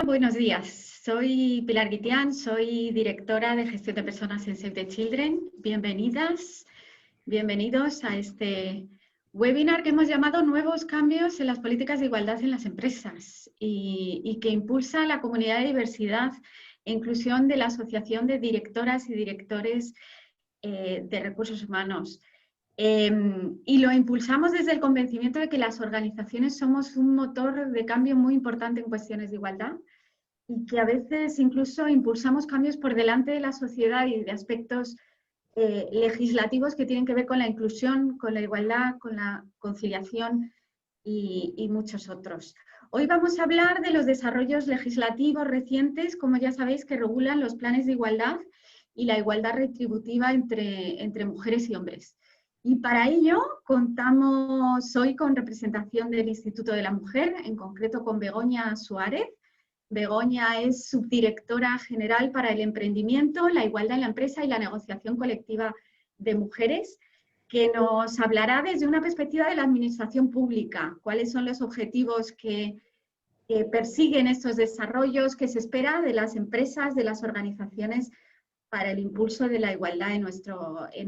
Buenos días. Soy Pilar Guitián, soy directora de gestión de personas en Save the Children. Bienvenidas, bienvenidos a este webinar que hemos llamado Nuevos cambios en las políticas de igualdad en las empresas y que impulsa la comunidad de diversidad e inclusión de la Asociación de Directoras y Directores de Recursos Humanos. Y lo impulsamos desde el convencimiento de que las organizaciones somos un motor de cambio muy importante en cuestiones de igualdad y que a veces incluso impulsamos cambios por delante de la sociedad y de aspectos legislativos que tienen que ver con la inclusión, con la igualdad, con la conciliación y muchos otros. Hoy vamos a hablar de los desarrollos legislativos recientes, como ya sabéis, que regulan los planes de igualdad y la igualdad retributiva entre mujeres y hombres. Y para ello contamos hoy con representación del Instituto de la Mujer, en concreto con Begoña Suárez. Begoña es subdirectora general para el emprendimiento, la igualdad en la empresa y la negociación colectiva de mujeres, que nos hablará desde una perspectiva de la administración pública, cuáles son los objetivos que persiguen estos desarrollos, qué se espera de las empresas, de las organizaciones para el impulso de la igualdad en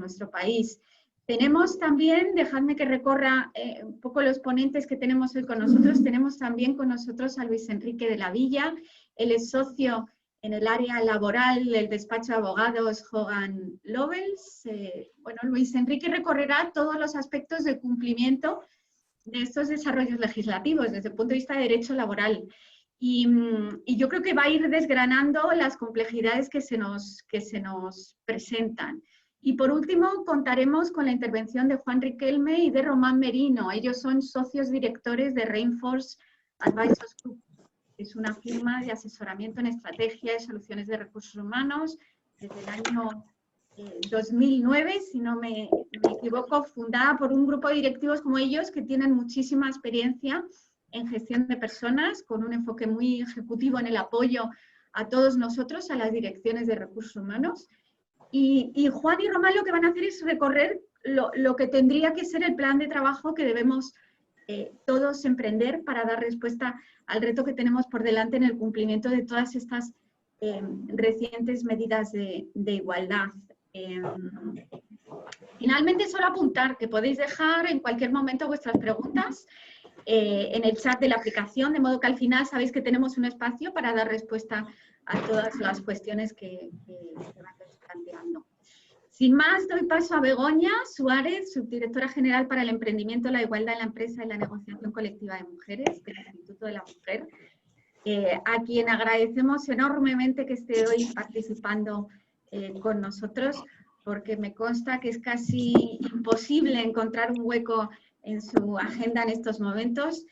nuestro país. Tenemos también, dejadme que recorra un poco los ponentes que tenemos hoy con nosotros, tenemos también con nosotros a Luis Enrique de la Villa, él es socio en el área laboral del despacho de abogados Hogan Lovells. Bueno, Luis Enrique recorrerá todos los aspectos de cumplimiento de estos desarrollos legislativos desde el punto de vista de derecho laboral. Y yo creo que va a ir desgranando las complejidades que se nos presentan. Y por último, contaremos con la intervención de Juan Riquelme y de Román Merino. Ellos son socios directores de Rainforce Advisors Group. Es una firma de asesoramiento en estrategia y soluciones de recursos humanos desde el año 2009, si no me equivoco, fundada por un grupo de directivos como ellos que tienen muchísima experiencia en gestión de personas, con un enfoque muy ejecutivo en el apoyo a todos nosotros, a las direcciones de recursos humanos. Y Juan y Román lo que van a hacer es recorrer lo que tendría que ser el plan de trabajo que debemos todos emprender para dar respuesta al reto que tenemos por delante en el cumplimiento de todas estas recientes medidas de igualdad. Finalmente, solo apuntar que podéis dejar en cualquier momento vuestras preguntas en el chat de la aplicación, de modo que al final sabéis que tenemos un espacio para dar respuesta a todas las cuestiones que se van planteando. Sin más, doy paso a Begoña Suárez, subdirectora general para el emprendimiento, la igualdad en la empresa y la negociación colectiva de mujeres del Instituto de la Mujer, a quien agradecemos enormemente que esté hoy participando con nosotros, porque me consta que es casi imposible encontrar un hueco en su agenda en estos momentos.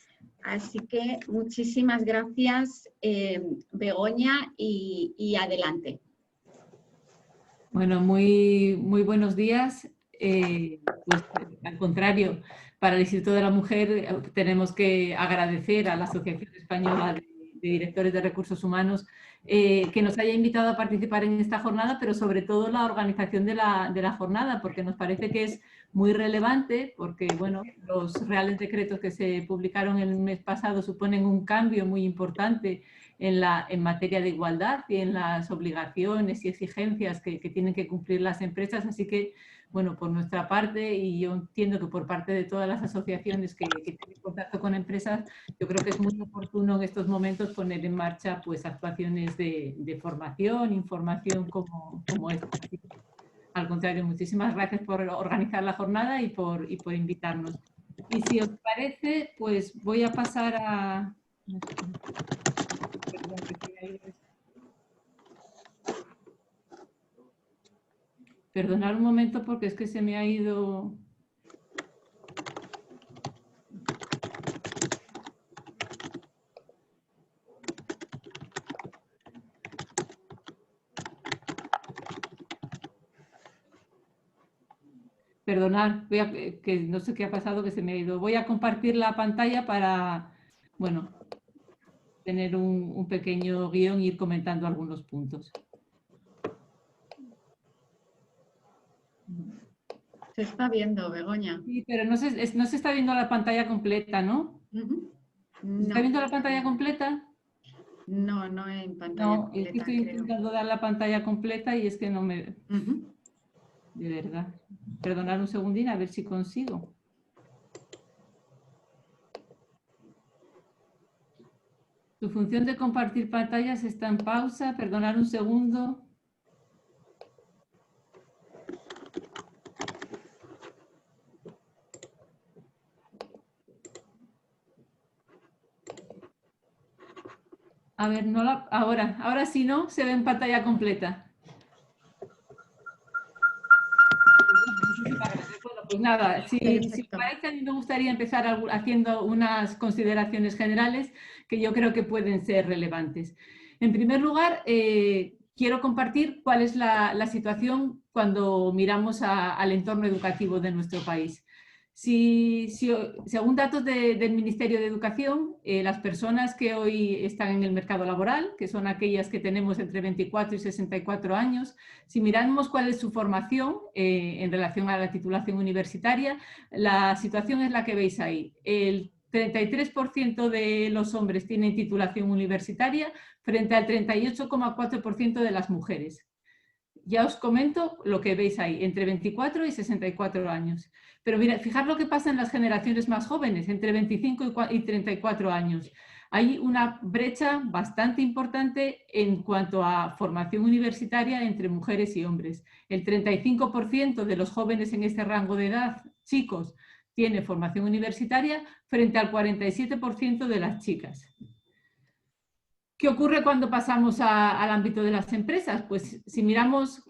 Así que muchísimas gracias, Begoña, y adelante. Bueno, muy buenos días. Pues al contrario, para el Instituto de la Mujer tenemos que agradecer a la Asociación Española de Directores de Recursos Humanos que nos haya invitado a participar en esta jornada, pero sobre todo la organización de la jornada, porque nos parece que es muy relevante, porque bueno, los reales decretos que se publicaron el mes pasado suponen un cambio muy importante en materia de igualdad y en las obligaciones y exigencias que tienen que cumplir las empresas. Así que, bueno, por nuestra parte, y yo entiendo que por parte de todas las asociaciones que tienen contacto con empresas, yo creo que es muy oportuno en estos momentos poner en marcha pues, actuaciones de formación, información como esta. Al contrario, muchísimas gracias por organizar la jornada y por invitarnos. Y si os parece, pues voy a pasar a... Perdonad un momento porque es que se me ha ido... Perdonad, que no sé qué ha pasado, que se me ha ido. Voy a compartir la pantalla para, bueno, tener un pequeño guión e ir comentando algunos puntos. Se está viendo, Begoña. Sí, pero no se está viendo la pantalla completa, ¿no? No. ¿Se está viendo la pantalla completa? No, no en pantalla No, es que completa, estoy creo. intentando dar la pantalla completa y es que no me... Ujú. De verdad. Perdonad un segundín a ver si consigo. Tu función de compartir pantallas está en pausa. Perdonad un segundo. A ver, no la... ahora sí, ¿no? Se ve en pantalla completa. Bueno, pues nada, si os Perfecto. parece, a mí me gustaría empezar haciendo unas consideraciones generales que yo creo que pueden ser relevantes. En primer lugar, quiero compartir cuál es la situación cuando miramos al entorno educativo de nuestro país. Según datos del Ministerio de Educación, las personas que hoy están en el mercado laboral, que son aquellas que tenemos entre 24 y 64 años, si miramos cuál es su formación en relación a la titulación universitaria, la situación es la que veis ahí. El 33% de los hombres tienen titulación universitaria frente al 38,4% de las mujeres. Ya os comento lo que veis ahí, entre 24 y 64 años. Pero mira, fijar lo que pasa en las generaciones más jóvenes, entre 25 y 34 años. Hay una brecha bastante importante en cuanto a formación universitaria entre mujeres y hombres. El 35% de los jóvenes en este rango de edad, chicos, tiene formación universitaria frente al 47% de las chicas. ¿Qué ocurre cuando pasamos al ámbito de las empresas? Pues si miramos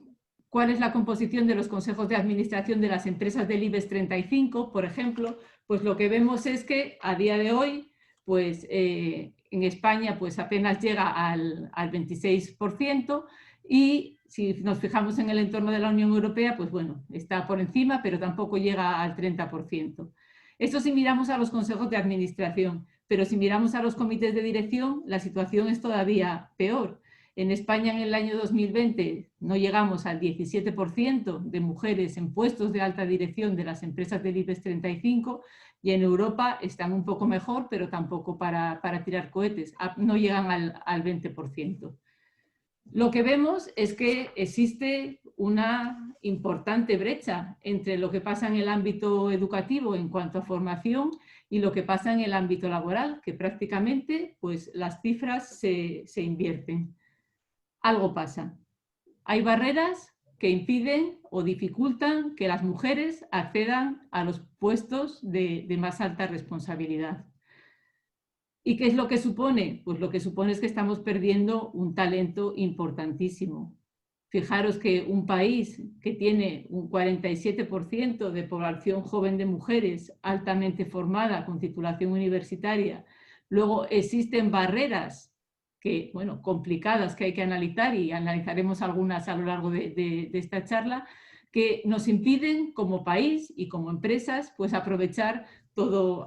cuál es la composición de los consejos de administración de las empresas del IBEX 35, por ejemplo, pues lo que vemos es que a día de hoy, pues en España pues apenas llega al 26% y si nos fijamos en el entorno de la Unión Europea, pues bueno, está por encima, pero tampoco llega al 30%. Esto si miramos a los consejos de administración. Pero si miramos a los comités de dirección, la situación es todavía peor. En España en el año 2020 no llegamos al 17% de mujeres en puestos de alta dirección de las empresas del IBEX 35 y en Europa están un poco mejor, pero tampoco para tirar cohetes, no llegan al 20%. Lo que vemos es que existe una importante brecha entre lo que pasa en el ámbito educativo en cuanto a formación y lo que pasa en el ámbito laboral, que prácticamente pues, las cifras se invierten. Algo pasa. Hay barreras que impiden o dificultan que las mujeres accedan a los puestos de más alta responsabilidad. ¿Y qué es lo que supone? Pues lo que supone es que estamos perdiendo un talento importantísimo. Fijaros que un país que tiene un 47% de población joven de mujeres altamente formada con titulación universitaria, luego existen barreras que, bueno, complicadas que hay que analizar y analizaremos algunas a lo largo de esta charla, que nos impiden como país y como empresas pues aprovechar todo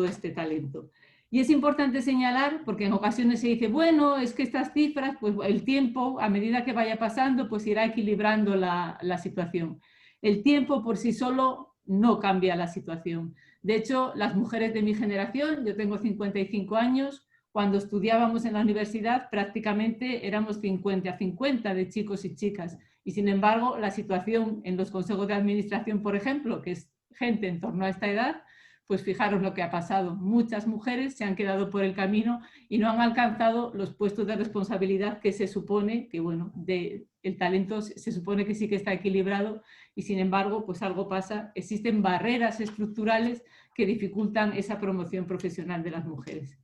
este talento. Y es importante señalar, porque en ocasiones se dice, bueno, es que estas cifras, pues el tiempo, a medida que vaya pasando, pues irá equilibrando la situación. El tiempo por sí solo no cambia la situación. De hecho, las mujeres de mi generación, yo tengo 55 años, cuando estudiábamos en la universidad prácticamente éramos 50-50 de chicos y chicas. Y sin embargo, la situación en los consejos de administración, por ejemplo, que es gente en torno a esta edad, pues fijaros lo que ha pasado. Muchas mujeres se han quedado por el camino y no han alcanzado los puestos de responsabilidad que se supone que, bueno, el talento se supone que sí que está equilibrado y sin embargo, pues algo pasa. Existen barreras estructurales que dificultan esa promoción profesional de las mujeres.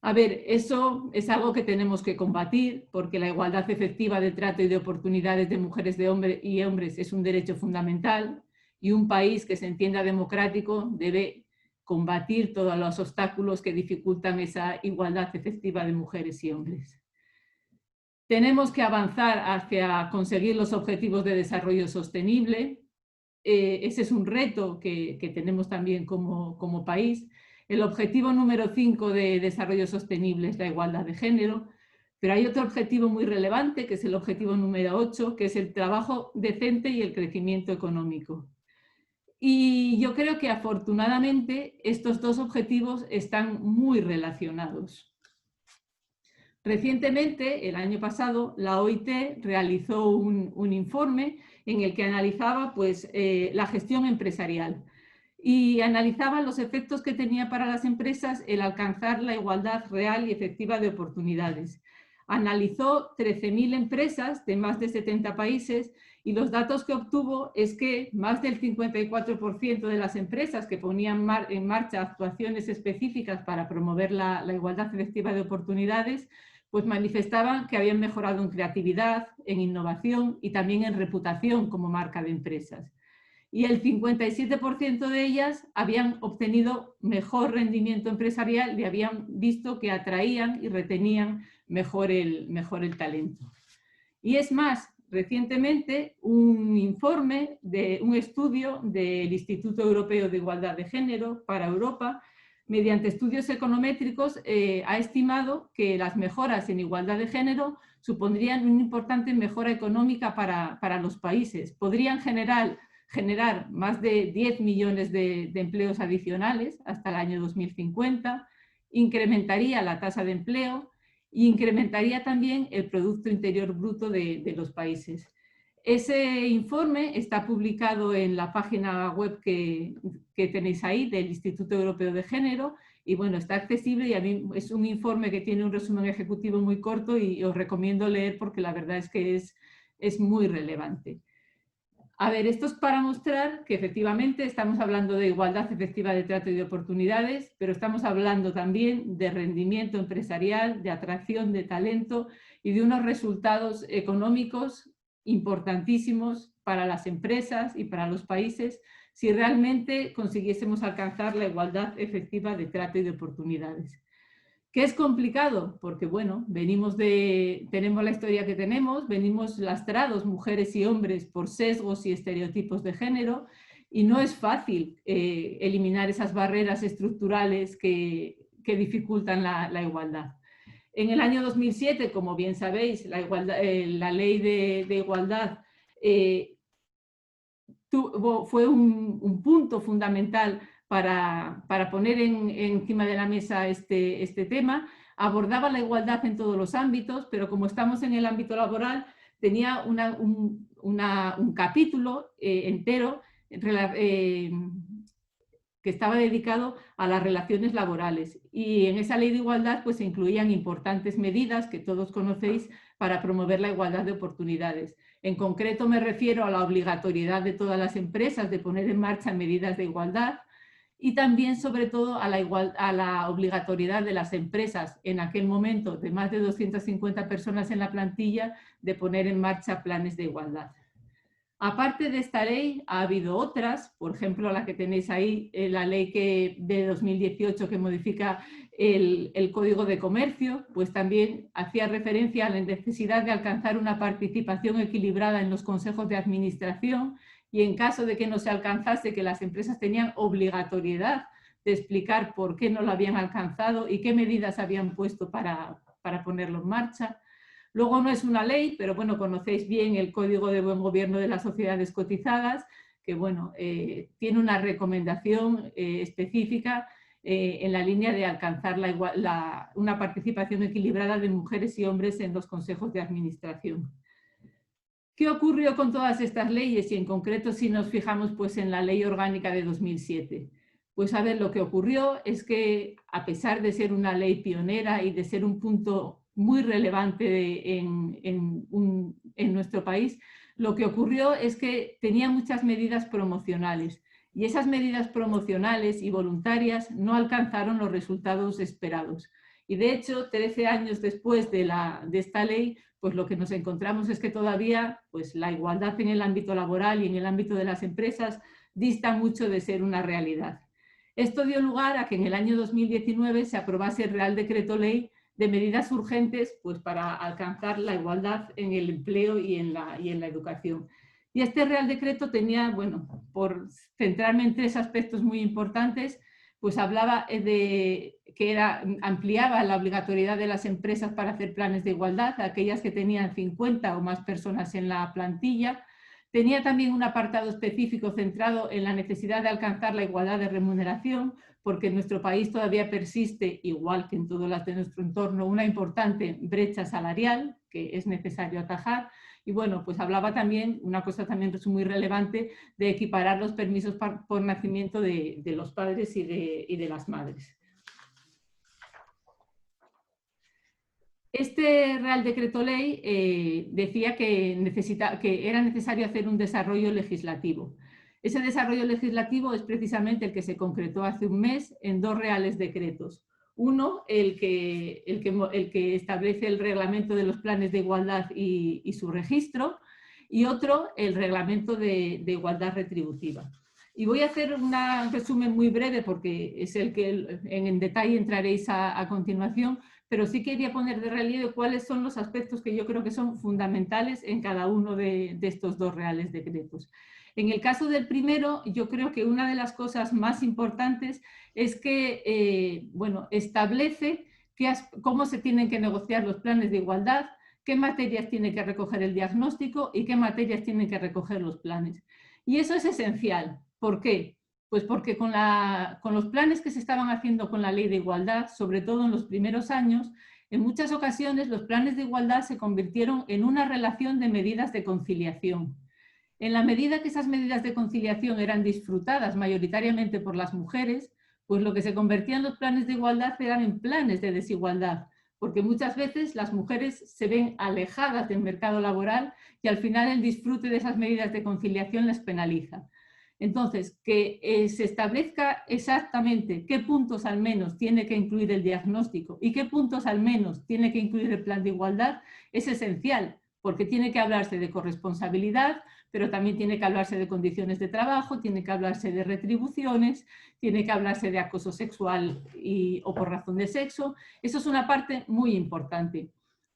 A ver, eso es algo que tenemos que combatir porque la igualdad efectiva de trato y de oportunidades de mujeres y hombres es un derecho fundamental y un país que se entienda democrático debe combatir todos los obstáculos que dificultan esa igualdad efectiva de mujeres y hombres. Tenemos que avanzar hacia conseguir los objetivos de desarrollo sostenible. Ese es un reto que tenemos también como país. El objetivo número 5 de desarrollo sostenible es la igualdad de género, pero hay otro objetivo muy relevante, que es el objetivo número 8, que es el trabajo decente y el crecimiento económico. Y yo creo que afortunadamente estos dos objetivos están muy relacionados. Recientemente, el año pasado, la OIT realizó un informe en el que analizaba pues, la gestión empresarial y analizaba los efectos que tenía para las empresas el alcanzar la igualdad real y efectiva de oportunidades. Analizó 13.000 empresas de más de 70 países y los datos que obtuvo es que más del 54% de las empresas que ponían en marcha actuaciones específicas para promover la igualdad efectiva de oportunidades, pues manifestaban que habían mejorado en creatividad, en innovación y también en reputación como marca de empresas. Y el 57% de ellas habían obtenido mejor rendimiento empresarial y habían visto que atraían y retenían mejor el talento. Y es más, recientemente un informe de un estudio del Instituto Europeo de Igualdad de Género para Europa, mediante estudios econométricos, ha estimado que las mejoras en igualdad de género supondrían una importante mejora económica para los países. Podrían generar más de 10 millones de empleos adicionales hasta el año 2050, incrementaría la tasa de empleo e incrementaría también el Producto Interior Bruto de los países. Ese informe está publicado en la página web que tenéis ahí del Instituto Europeo de Género y bueno, está accesible y a mí es un informe que tiene un resumen ejecutivo muy corto y os recomiendo leer porque la verdad es que es muy relevante. A ver, esto es para mostrar que efectivamente estamos hablando de igualdad efectiva de trato y de oportunidades, pero estamos hablando también de rendimiento empresarial, de atracción de talento y de unos resultados económicos importantísimos para las empresas y para los países si realmente consiguiésemos alcanzar la igualdad efectiva de trato y de oportunidades. ¿Qué es complicado? Porque, bueno, tenemos la historia que tenemos, venimos lastrados, mujeres y hombres, por sesgos y estereotipos de género, y no es fácil eliminar esas barreras estructurales que dificultan la igualdad. En el año 2007, como bien sabéis, la ley de igualdad fue un punto fundamental para poner encima de la mesa este tema. Abordaba la igualdad en todos los ámbitos, pero como estamos en el ámbito laboral, tenía un capítulo entero que estaba dedicado a las relaciones laborales. Y en esa ley de igualdad pues, se incluían importantes medidas que todos conocéis para promover la igualdad de oportunidades. En concreto me refiero a la obligatoriedad de todas las empresas de poner en marcha medidas de igualdad y también sobre todo a la obligatoriedad de las empresas en aquel momento de más de 250 personas en la plantilla de poner en marcha planes de igualdad. Aparte de esta ley, ha habido otras, por ejemplo, la que tenéis ahí, la ley de 2018 que modifica el Código de Comercio, pues también hacía referencia a la necesidad de alcanzar una participación equilibrada en los consejos de administración y en caso de que no se alcanzase, que las empresas tenían obligatoriedad de explicar por qué no lo habían alcanzado y qué medidas habían puesto para ponerlo en marcha. Luego no es una ley, pero bueno, conocéis bien el Código de Buen Gobierno de las Sociedades Cotizadas, que bueno, tiene una recomendación específica en la línea de alcanzar una participación equilibrada de mujeres y hombres en los consejos de administración. ¿Qué ocurrió con todas estas leyes? Y en concreto si nos fijamos pues, en la Ley Orgánica de 2007. Pues a ver, lo que ocurrió es que a pesar de ser una ley pionera y de ser un punto muy relevante en nuestro país, lo que ocurrió es que tenía muchas medidas promocionales y esas medidas promocionales y voluntarias no alcanzaron los resultados esperados. Y de hecho, 13 años después de esta ley, pues lo que nos encontramos es que todavía pues, la igualdad en el ámbito laboral y en el ámbito de las empresas dista mucho de ser una realidad. Esto dio lugar a que en el año 2019 se aprobase el Real Decreto Ley de medidas urgentes pues, para alcanzar la igualdad en el empleo y en la educación. Y este Real Decreto tenía, bueno, por centrarme en tres aspectos muy importantes, pues hablaba de que ampliaba la obligatoriedad de las empresas para hacer planes de igualdad, aquellas que tenían 50 o más personas en la plantilla. Tenía también un apartado específico centrado en la necesidad de alcanzar la igualdad de remuneración, porque en nuestro país todavía persiste, igual que en todas las de nuestro entorno, una importante brecha salarial que es necesario atajar. Y bueno, pues hablaba también, una cosa también muy relevante, de equiparar los permisos por nacimiento de los padres y de las madres. Este Real Decreto Ley decía que era necesario hacer un desarrollo legislativo. Ese desarrollo legislativo es precisamente el que se concretó hace un mes en 2 reales decretos. Uno, el que establece el reglamento de los planes de igualdad y su registro, y otro, el reglamento de igualdad retributiva. Y voy a hacer un resumen muy breve porque es el que en detalle entraréis a continuación, pero sí quería poner de relieve cuáles son los aspectos que yo creo que son fundamentales en cada uno de estos 2 reales decretos. En el caso del primero, yo creo que una de las cosas más importantes es que bueno, establece cómo se tienen que negociar los planes de igualdad, qué materias tiene que recoger el diagnóstico y qué materias tienen que recoger los planes. Y eso es esencial. ¿Por qué? Pues porque con los planes que se estaban haciendo con la Ley de Igualdad, sobre todo en los primeros años, en muchas ocasiones los planes de igualdad se convirtieron en una relación de medidas de conciliación. En la medida que esas medidas de conciliación eran disfrutadas mayoritariamente por las mujeres, pues lo que se convertía en los planes de igualdad eran en planes de desigualdad, porque muchas veces las mujeres se ven alejadas del mercado laboral y al final el disfrute de esas medidas de conciliación les penaliza. Entonces, que se establezca exactamente qué puntos al menos tiene que incluir el diagnóstico y qué puntos al menos tiene que incluir el plan de igualdad es esencial, porque tiene que hablarse de corresponsabilidad, pero también tiene que hablarse de condiciones de trabajo, tiene que hablarse de retribuciones, tiene que hablarse de acoso sexual o por razón de sexo. Eso es una parte muy importante.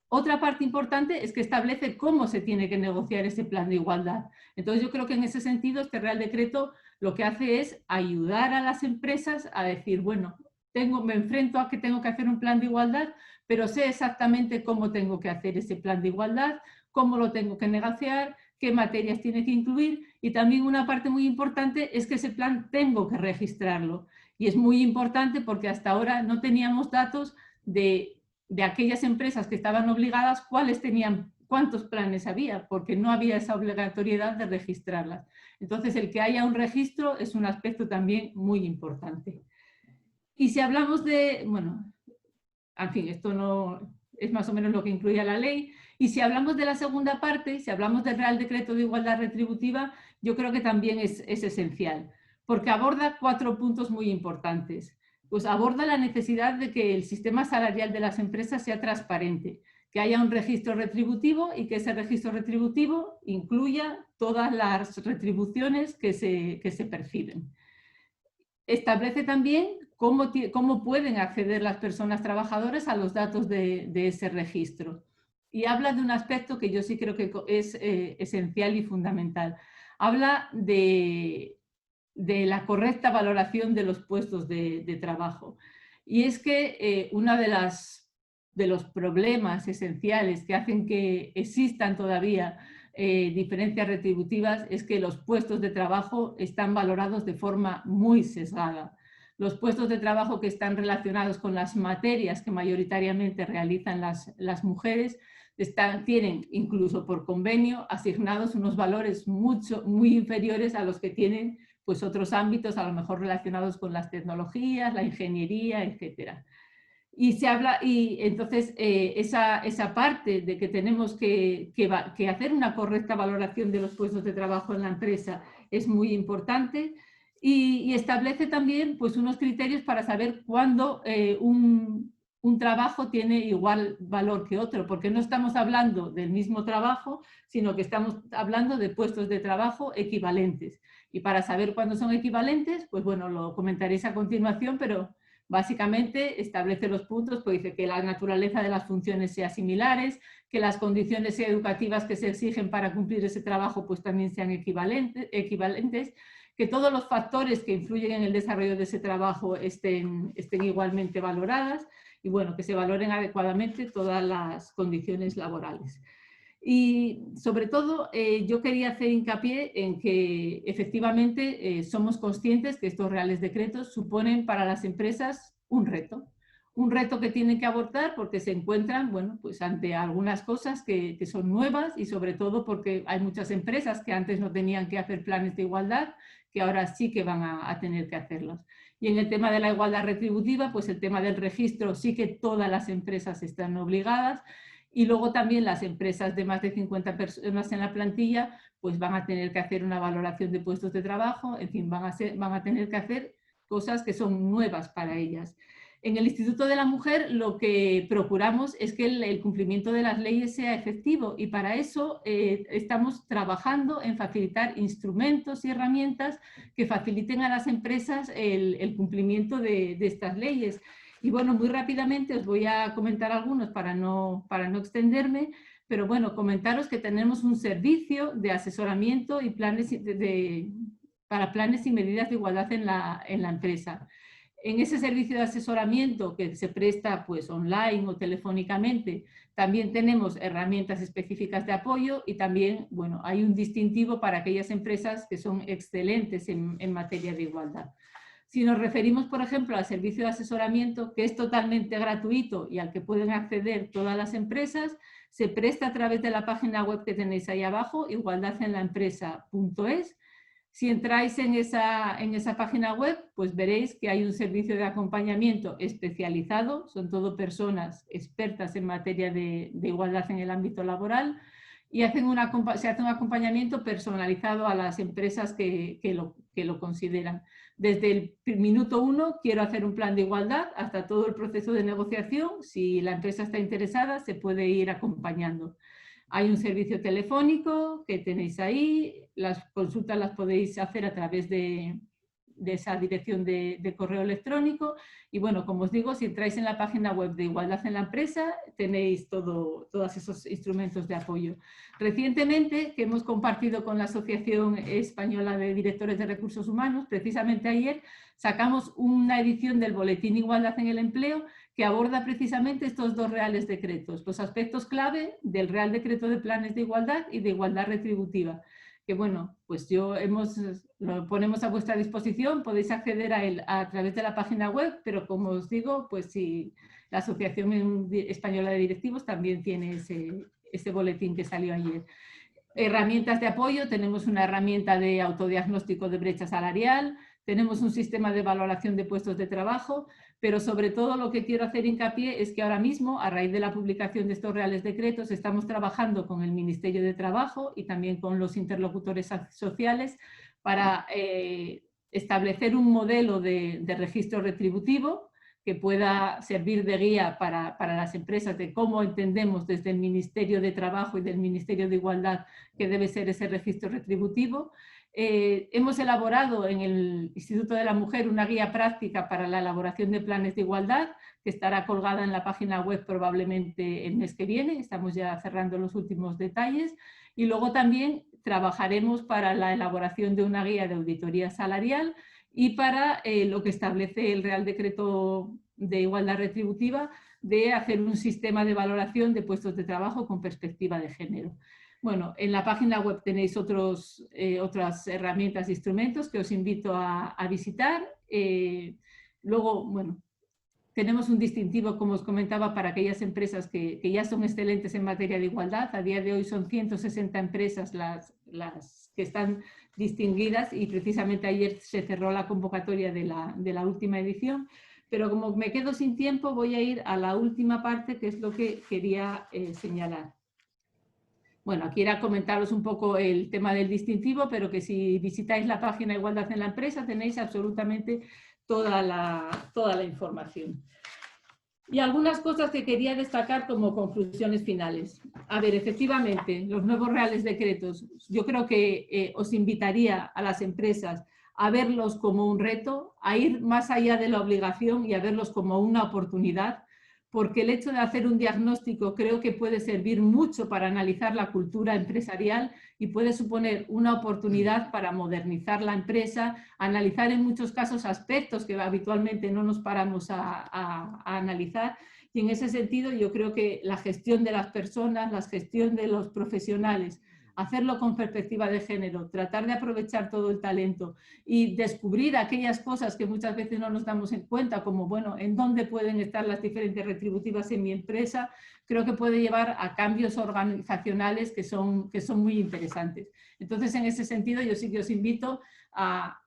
Otra parte importante es que establece cómo se tiene que negociar ese plan de igualdad. Entonces yo creo que en ese sentido este Real Decreto lo que hace es ayudar a las empresas a decir, bueno, me enfrento a que tengo que hacer un plan de igualdad, pero sé exactamente cómo tengo que hacer ese plan de igualdad, cómo lo tengo que negociar, qué materias tiene que incluir, y también una parte muy importante es que ese plan tengo que registrarlo. Y es muy importante porque hasta ahora no teníamos datos de aquellas empresas que estaban obligadas, cuántos planes había, porque no había esa obligatoriedad de registrarlas. Entonces, el que haya un registro es un aspecto también muy importante. Y si hablamos de, bueno, en fin, esto no es más o menos lo que incluía la ley. Y si hablamos de la segunda parte, si hablamos del Real Decreto de Igualdad Retributiva, yo creo que también es esencial, porque aborda 4 puntos muy importantes. Pues aborda la necesidad de que el sistema salarial de las empresas sea transparente, que haya un registro retributivo y que ese registro retributivo incluya todas las retribuciones que se perciben. Establece también cómo pueden acceder las personas trabajadoras a los datos de ese registro. Y habla de un aspecto que yo sí creo que es esencial y fundamental. Habla de la correcta valoración de los puestos de trabajo. Y es que uno de los problemas esenciales que hacen que existan todavía diferencias retributivas es que los puestos de trabajo están valorados de forma muy sesgada. Los puestos de trabajo que están relacionados con las materias que mayoritariamente realizan las mujeres tienen, incluso por convenio, asignados unos valores muy inferiores a los que tienen pues otros ámbitos, a lo mejor relacionados con las tecnologías, la ingeniería, etcétera. Y entonces esa parte de que tenemos que hacer una correcta valoración de los puestos de trabajo en la empresa es muy importante, y establece también pues unos criterios para saber cuándo un trabajo tiene igual valor que otro, porque no estamos hablando del mismo trabajo, sino que estamos hablando de puestos de trabajo equivalentes. Y para saber cuándo son equivalentes, pues bueno, lo comentaréis a continuación, pero básicamente establece los puntos, pues dice que la naturaleza de las funciones sea similares, que las condiciones educativas que se exigen para cumplir ese trabajo pues también sean equivalentes, que todos los factores que influyen en el desarrollo de ese trabajo estén igualmente valoradas, y bueno, que se valoren adecuadamente todas las condiciones laborales. Y sobre todo yo quería hacer hincapié en que efectivamente somos conscientes que estos reales decretos suponen para las empresas un reto que tienen que abordar porque se encuentran, bueno, pues ante algunas cosas que son nuevas y sobre todo porque hay muchas empresas que antes no tenían que hacer planes de igualdad, que ahora sí que van a tener que hacerlos. Y en el tema de la igualdad retributiva, pues el tema del registro sí que todas las empresas están obligadas. Y luego también las empresas de más de 50 personas en la plantilla pues van a tener que hacer una valoración de puestos de trabajo, en fin, van a tener que hacer cosas que son nuevas para ellas. En el Instituto de la Mujer lo que procuramos es que el cumplimiento de las leyes sea efectivo y para eso estamos trabajando en facilitar instrumentos y herramientas que faciliten a las empresas el cumplimiento de estas leyes. Y bueno, muy rápidamente os voy a comentar algunos para no extenderme, pero bueno, comentaros que tenemos un servicio de asesoramiento y planes para planes y medidas de igualdad en la empresa. En ese servicio de asesoramiento que se presta pues online o telefónicamente, también tenemos herramientas específicas de apoyo y también, bueno, hay un distintivo para aquellas empresas que son excelentes en materia de igualdad. Si nos referimos, por ejemplo, al servicio de asesoramiento, que es totalmente gratuito y al que pueden acceder todas las empresas, se presta a través de la página web que tenéis ahí abajo, igualdadenlaempresa.es. Si entráis en esa página web, pues veréis que hay un servicio de acompañamiento especializado, son todo personas expertas en materia de igualdad en el ámbito laboral, y se hace un acompañamiento personalizado a las empresas que lo consideran. Desde el minuto 1 quiero hacer un plan de igualdad hasta todo el proceso de negociación. Si la empresa está interesada, se puede ir acompañando. Hay un servicio telefónico que tenéis ahí, las consultas las podéis hacer a través de esa dirección de correo electrónico y bueno, como os digo, si entráis en la página web de Igualdad en la Empresa tenéis todos esos instrumentos de apoyo. Recientemente, que hemos compartido con la Asociación Española de Directores de Recursos Humanos, precisamente ayer sacamos una edición del Boletín Igualdad en el Empleo que aborda precisamente estos dos reales decretos, los aspectos clave del Real Decreto de Planes de Igualdad y de Igualdad Retributiva. Que bueno, pues lo ponemos a vuestra disposición, podéis acceder a él a través de la página web, pero como os digo, pues si la Asociación Española de Directivos también tiene ese boletín que salió ayer. Herramientas de apoyo, tenemos una herramienta de autodiagnóstico de brecha salarial, tenemos un sistema de valoración de puestos de trabajo, pero sobre todo lo que quiero hacer hincapié es que ahora mismo, a raíz de la publicación de estos reales decretos, estamos trabajando con el Ministerio de Trabajo y también con los interlocutores sociales para establecer un modelo de registro retributivo que pueda servir de guía para las empresas de cómo entendemos desde el Ministerio de Trabajo y del Ministerio de Igualdad que debe ser ese registro retributivo. Hemos elaborado en el Instituto de la Mujer una guía práctica para la elaboración de planes de igualdad que estará colgada en la página web probablemente el mes que viene, estamos ya cerrando los últimos detalles y luego también trabajaremos para la elaboración de una guía de auditoría salarial y para lo que establece el Real Decreto de Igualdad Retributiva de hacer un sistema de valoración de puestos de trabajo con perspectiva de género. Bueno, en la página web tenéis otras herramientas e instrumentos que os invito a visitar. Luego, bueno, tenemos un distintivo, como os comentaba, para aquellas empresas que ya son excelentes en materia de igualdad. A día de hoy son 160 empresas las que están distinguidas y precisamente ayer se cerró la convocatoria de la última edición. Pero como me quedo sin tiempo, voy a ir a la última parte, que es lo que quería señalar. Bueno, aquí era comentaros un poco el tema del distintivo, pero que si visitáis la página Igualdad en la Empresa tenéis absolutamente toda la información. Y algunas cosas que quería destacar como conclusiones finales. A ver, efectivamente, los nuevos reales decretos, yo creo que os invitaría a las empresas a verlos como un reto, a ir más allá de la obligación y a verlos como una oportunidad, porque el hecho de hacer un diagnóstico creo que puede servir mucho para analizar la cultura empresarial y puede suponer una oportunidad para modernizar la empresa, analizar en muchos casos aspectos que habitualmente no nos paramos a analizar Y en ese sentido yo creo que la gestión de las personas, la gestión de los profesionales, hacerlo con perspectiva de género, tratar de aprovechar todo el talento y descubrir aquellas cosas que muchas veces no nos damos en cuenta, como, bueno, en dónde pueden estar las diferentes retributivas en mi empresa, creo que puede llevar a cambios organizacionales que son muy interesantes. Entonces, en ese sentido, yo sí que os invito a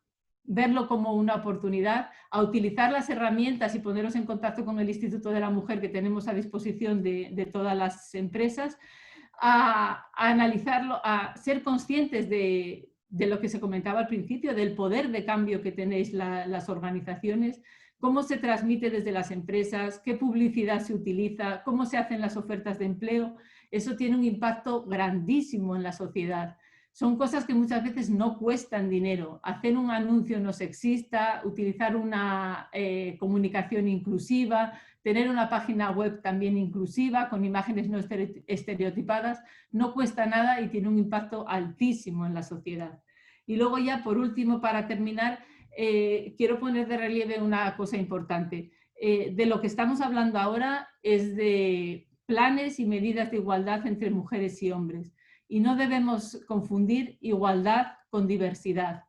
verlo como una oportunidad, a utilizar las herramientas y poneros en contacto con el Instituto de la Mujer que tenemos a disposición de todas las empresas, a analizarlo, a ser conscientes de lo que se comentaba al principio, del poder de cambio que tenéis las organizaciones, cómo se transmite desde las empresas, qué publicidad se utiliza, cómo se hacen las ofertas de empleo. Eso tiene un impacto grandísimo en la sociedad. Son cosas que muchas veces no cuestan dinero. Hacer un anuncio no sexista, utilizar una comunicación inclusiva, tener una página web también inclusiva, con imágenes no estereotipadas, no cuesta nada y tiene un impacto altísimo en la sociedad. Y luego ya, por último, para terminar, quiero poner de relieve una cosa importante. De lo que estamos hablando ahora es de planes y medidas de igualdad entre mujeres y hombres. Y no debemos confundir igualdad con diversidad.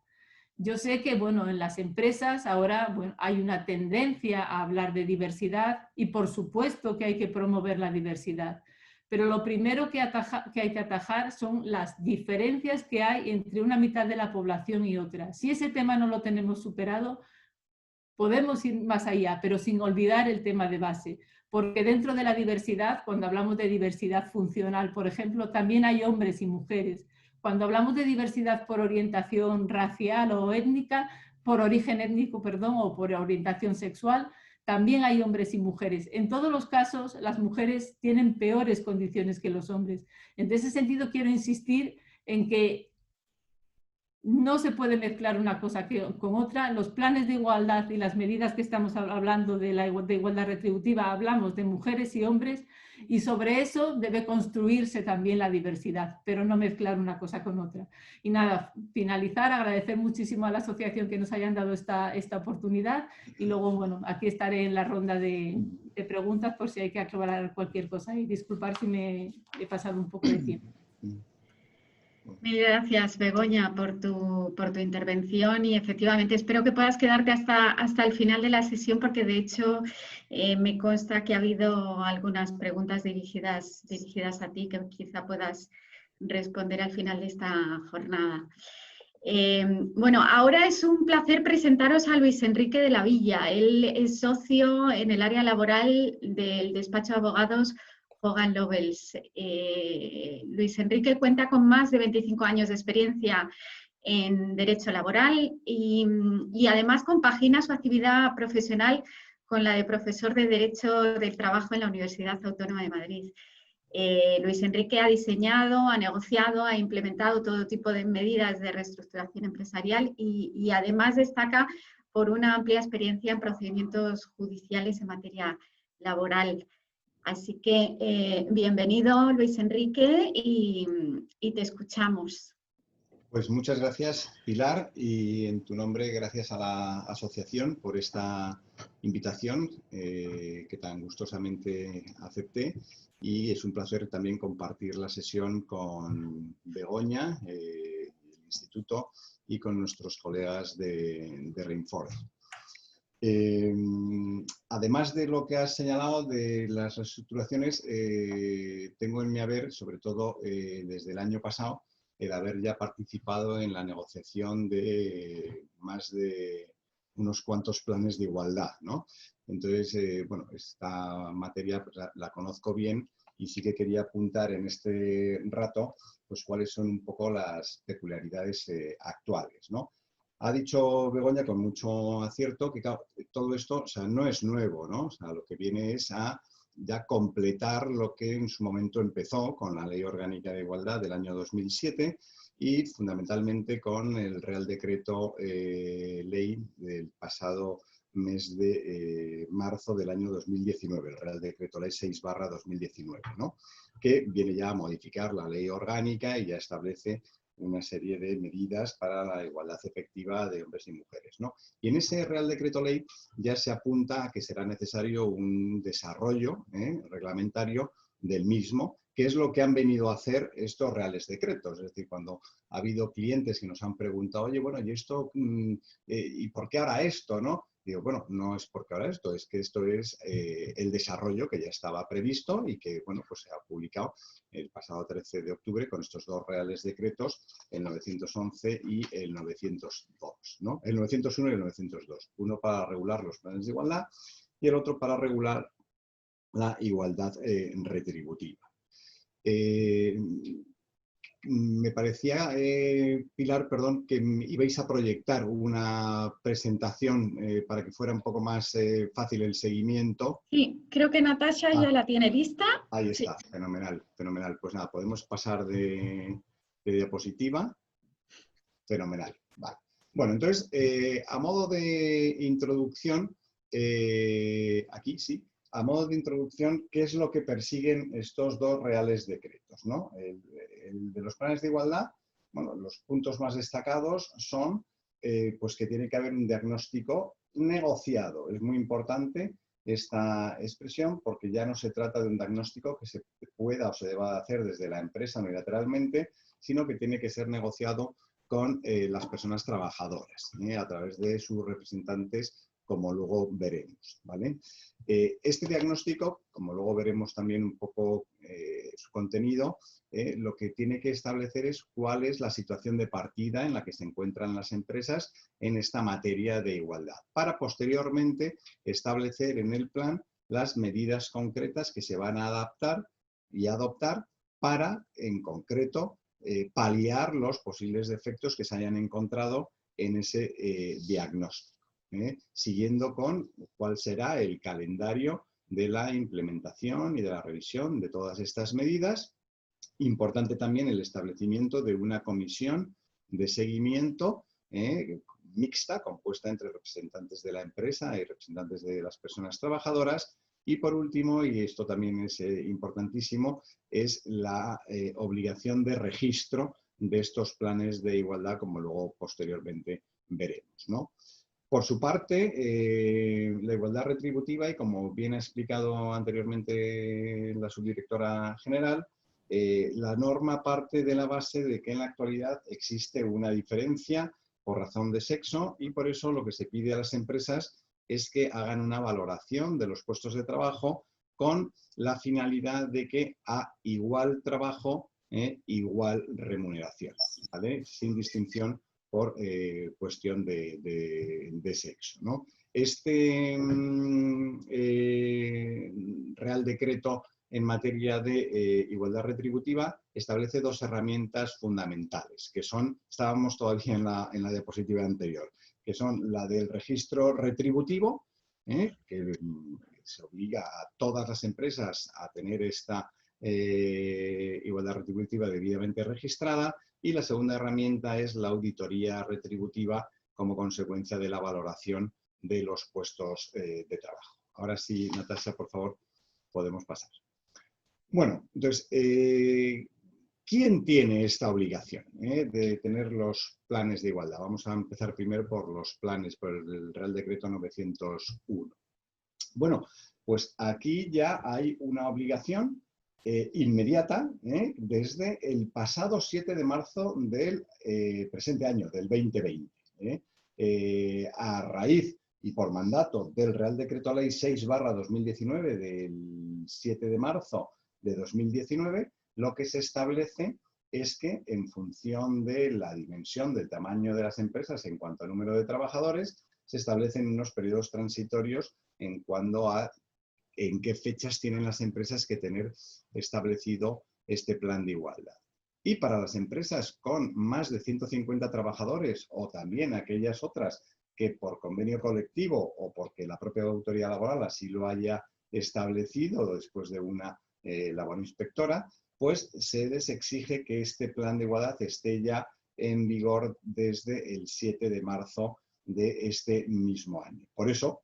Yo sé que, bueno, en las empresas ahora hay una tendencia a hablar de diversidad y por supuesto que hay que promover la diversidad. Pero lo primero que hay que atajar son las diferencias que hay entre una mitad de la población y otra. Si ese tema no lo tenemos superado, podemos ir más allá, pero sin olvidar el tema de base. Porque dentro de la diversidad, cuando hablamos de diversidad funcional, por ejemplo, también hay hombres y mujeres. Cuando hablamos de diversidad por orientación racial o étnica, por origen étnico, perdón, o por orientación sexual, también hay hombres y mujeres. En todos los casos, las mujeres tienen peores condiciones que los hombres. En ese sentido, quiero insistir en que no se puede mezclar una cosa con otra. Los planes de igualdad y las medidas que estamos hablando de igualdad retributiva, hablamos de mujeres y hombres, y sobre eso debe construirse también la diversidad, pero no mezclar una cosa con otra. Y nada, finalizar, agradecer muchísimo a la asociación que nos hayan dado esta oportunidad, y luego, bueno, aquí estaré en la ronda de preguntas por si hay que aclarar cualquier cosa, y disculpar si me he pasado un poco de tiempo. Mil gracias, Begoña, por tu intervención, y efectivamente espero que puedas quedarte hasta el final de la sesión, porque de hecho me consta que ha habido algunas preguntas dirigidas a ti que quizá puedas responder al final de esta jornada. Bueno, ahora es un placer presentaros a Luis Enrique de la Villa. Él es socio en el área laboral del despacho de abogados Hogan Lovells. Luis Enrique cuenta con más de 25 años de experiencia en derecho laboral y además compagina su actividad profesional con la de profesor de Derecho del Trabajo en la Universidad Autónoma de Madrid. Luis Enrique ha diseñado, ha negociado, ha implementado todo tipo de medidas de reestructuración empresarial y además destaca por una amplia experiencia en procedimientos judiciales en materia laboral. Así que bienvenido, Luis Enrique, y te escuchamos. Pues muchas gracias, Pilar, y en tu nombre gracias a la asociación por esta invitación que tan gustosamente acepté, y es un placer también compartir la sesión con Begoña, el Instituto, y con nuestros colegas de Reinforce. Además de lo que has señalado de las reestructuraciones, tengo en mi haber, sobre todo desde el año pasado, el haber ya participado en la negociación de más de unos cuantos planes de igualdad, ¿no? Entonces, bueno, esta materia pues, la conozco bien, y sí que quería apuntar en este rato pues cuáles son un poco las peculiaridades actuales, ¿no? Ha dicho Begoña con mucho acierto que claro, todo esto, o sea, no es nuevo, ¿no? O sea, lo que viene es a ya completar lo que en su momento empezó con la Ley Orgánica de Igualdad del año 2007 y fundamentalmente con el Real Decreto Ley del pasado mes de marzo del año 2019, el Real Decreto Ley 6/2019, ¿no? Que viene ya a modificar la Ley Orgánica y ya establece una serie de medidas para la igualdad efectiva de hombres y mujeres, ¿no? Y en ese Real Decreto Ley ya se apunta a que será necesario un desarrollo reglamentario del mismo, que es lo que han venido a hacer estos reales decretos. Es decir, cuando ha habido clientes que nos han preguntado, oye, bueno, ¿y esto? ¿Y por qué ahora esto, no? Digo, bueno, no es porque ahora esto, es que esto es el desarrollo que ya estaba previsto y que, bueno, pues se ha publicado el pasado 13 de octubre con estos dos reales decretos, el 911 y el 902, ¿no? El 901 y el 902. Uno para regular los planes de igualdad y el otro para regular la igualdad retributiva. Me parecía, Pilar, perdón, que ibais a proyectar una presentación para que fuera un poco más fácil el seguimiento. Sí, creo que Natasha ya la tiene lista. Ahí Sí. está, fenomenal, fenomenal. Pues nada, podemos pasar de diapositiva. Fenomenal, vale. Bueno, entonces, a modo de introducción, aquí sí, a modo de introducción, ¿qué es lo que persiguen estos dos reales decretos, ¿no? El de los planes de igualdad, bueno, los puntos más destacados son pues que tiene que haber un diagnóstico negociado. Es muy importante esta expresión porque ya no se trata de un diagnóstico que se pueda o se deba hacer desde la empresa unilateralmente, sino que tiene que ser negociado con las personas trabajadoras, a través de sus representantes, como luego veremos, ¿vale? Este diagnóstico, como luego veremos también un poco su contenido, lo que tiene que establecer es cuál es la situación de partida en la que se encuentran las empresas en esta materia de igualdad, para posteriormente establecer en el plan las medidas concretas que se van a adaptar y adoptar para, en concreto, paliar los posibles defectos que se hayan encontrado en ese diagnóstico, siguiendo con cuál será el calendario de la implementación y de la revisión de todas estas medidas. Importante también el establecimiento de una comisión de seguimiento mixta, compuesta entre representantes de la empresa y representantes de las personas trabajadoras. Y por último, y esto también es importantísimo, es la obligación de registro de estos planes de igualdad, como luego posteriormente veremos, ¿no? Por su parte, la igualdad retributiva, y como bien ha explicado anteriormente la subdirectora general, la norma parte de la base de que en la actualidad existe una diferencia por razón de sexo y por eso lo que se pide a las empresas es que hagan una valoración de los puestos de trabajo con la finalidad de que a igual trabajo, igual remuneración, ¿vale? Sin distinción por cuestión de sexo, ¿no? Este Real Decreto en materia de igualdad retributiva establece dos herramientas fundamentales, que son, estábamos todavía en la diapositiva anterior, que son la del registro retributivo, que se obliga a todas las empresas a tener esta igualdad retributiva debidamente registrada, y la segunda herramienta es la auditoría retributiva como consecuencia de la valoración de los puestos de trabajo. Ahora sí, Natasha, por favor, podemos pasar. Bueno, entonces, ¿quién tiene esta obligación de tener los planes de igualdad? Vamos a empezar primero por los planes, por el Real Decreto 901. Bueno, pues aquí ya hay una obligación inmediata desde el pasado 7 de marzo del presente año, del 2020. A raíz y por mandato del Real Decreto Ley 6/2019 del 7 de marzo de 2019, lo que se establece es que en función de la dimensión del tamaño de las empresas en cuanto al número de trabajadores, se establecen unos periodos transitorios en cuanto a en qué fechas tienen las empresas que tener establecido este plan de igualdad. Y para las empresas con más de 150 trabajadores o también aquellas otras que por convenio colectivo o porque la propia autoridad laboral así lo haya establecido después de una labor inspectora, pues se les exige que este plan de igualdad esté ya en vigor desde el 7 de marzo de este mismo año. Por eso,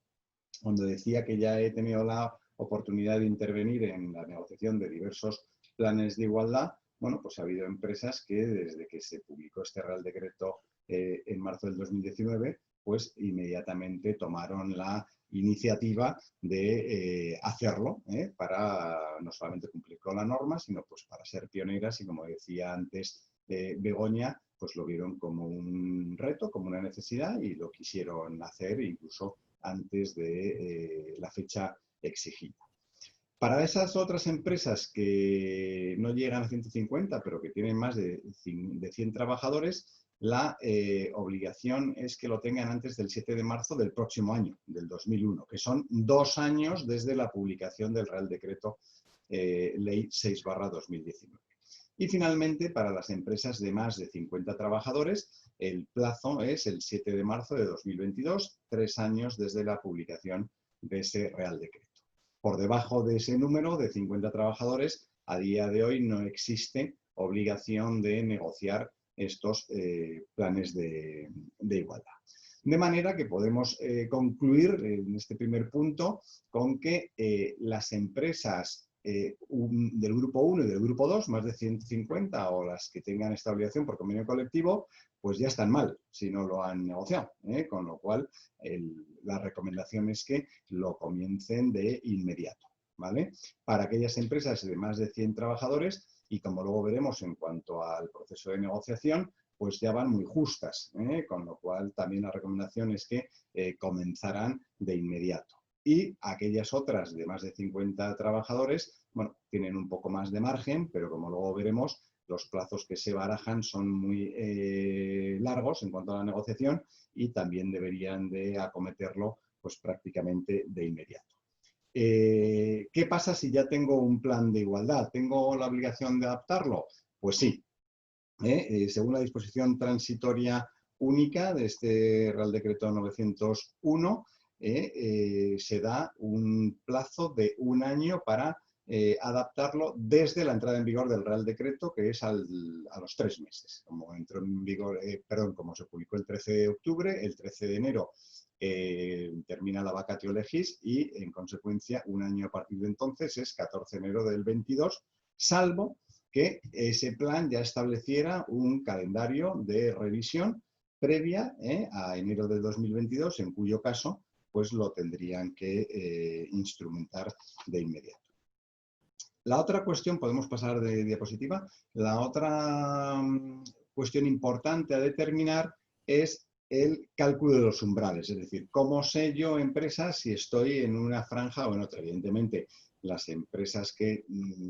cuando decía que ya he tenido la oportunidad de intervenir en la negociación de diversos planes de igualdad, bueno, pues ha habido empresas que desde que se publicó este Real Decreto en marzo del 2019, pues inmediatamente tomaron la iniciativa de hacerlo, para no solamente cumplir con la norma, sino pues para ser pioneras y, como decía antes Begoña, pues lo vieron como un reto, como una necesidad y lo quisieron hacer incluso antes de la fecha exigida. Para esas otras empresas que no llegan a 150, pero que tienen más de 100 trabajadores, la obligación es que lo tengan antes del 7 de marzo del próximo año, del 2001, que son 2 años desde la publicación del Real Decreto Ley 6/2019. Y finalmente, para las empresas de más de 50 trabajadores, el plazo es el 7 de marzo de 2022, 3 años desde la publicación de ese Real Decreto. Por debajo de ese número de 50 trabajadores, a día de hoy no existe obligación de negociar estos planes de igualdad. De manera que podemos concluir en este primer punto con que las empresas del grupo 1 y del grupo 2, más de 150, o las que tengan esta obligación por convenio colectivo, pues ya están mal si no lo han negociado, con lo cual la recomendación es que lo comiencen de inmediato, ¿vale? Para aquellas empresas de más de 100 trabajadores, y como luego veremos en cuanto al proceso de negociación, pues ya van muy justas, con lo cual también la recomendación es que comenzarán de inmediato. Y aquellas otras de más de 50 trabajadores, bueno, tienen un poco más de margen, pero como luego veremos, los plazos que se barajan son muy largos en cuanto a la negociación y también deberían de acometerlo pues prácticamente de inmediato. ¿Qué pasa si ya tengo un plan de igualdad? ¿Tengo la obligación de adaptarlo? Pues sí. Según la disposición transitoria única de este Real Decreto 901, se da un plazo de 1 año para adaptarlo desde la entrada en vigor del Real Decreto, que es a los 3 meses. Como entró en vigor, como se publicó el 13 de octubre, el 13 de enero termina la vacatio legis y, en consecuencia, 1 año a partir de entonces es 14 de enero del 22, salvo que ese plan ya estableciera un calendario de revisión previa a enero de 2022, en cuyo caso pues lo tendrían que instrumentar de inmediato. La otra cuestión, podemos pasar de diapositiva, la otra cuestión importante a determinar es el cálculo de los umbrales, es decir, cómo sé yo, empresa, si estoy en una franja o en otra. Evidentemente, las empresas que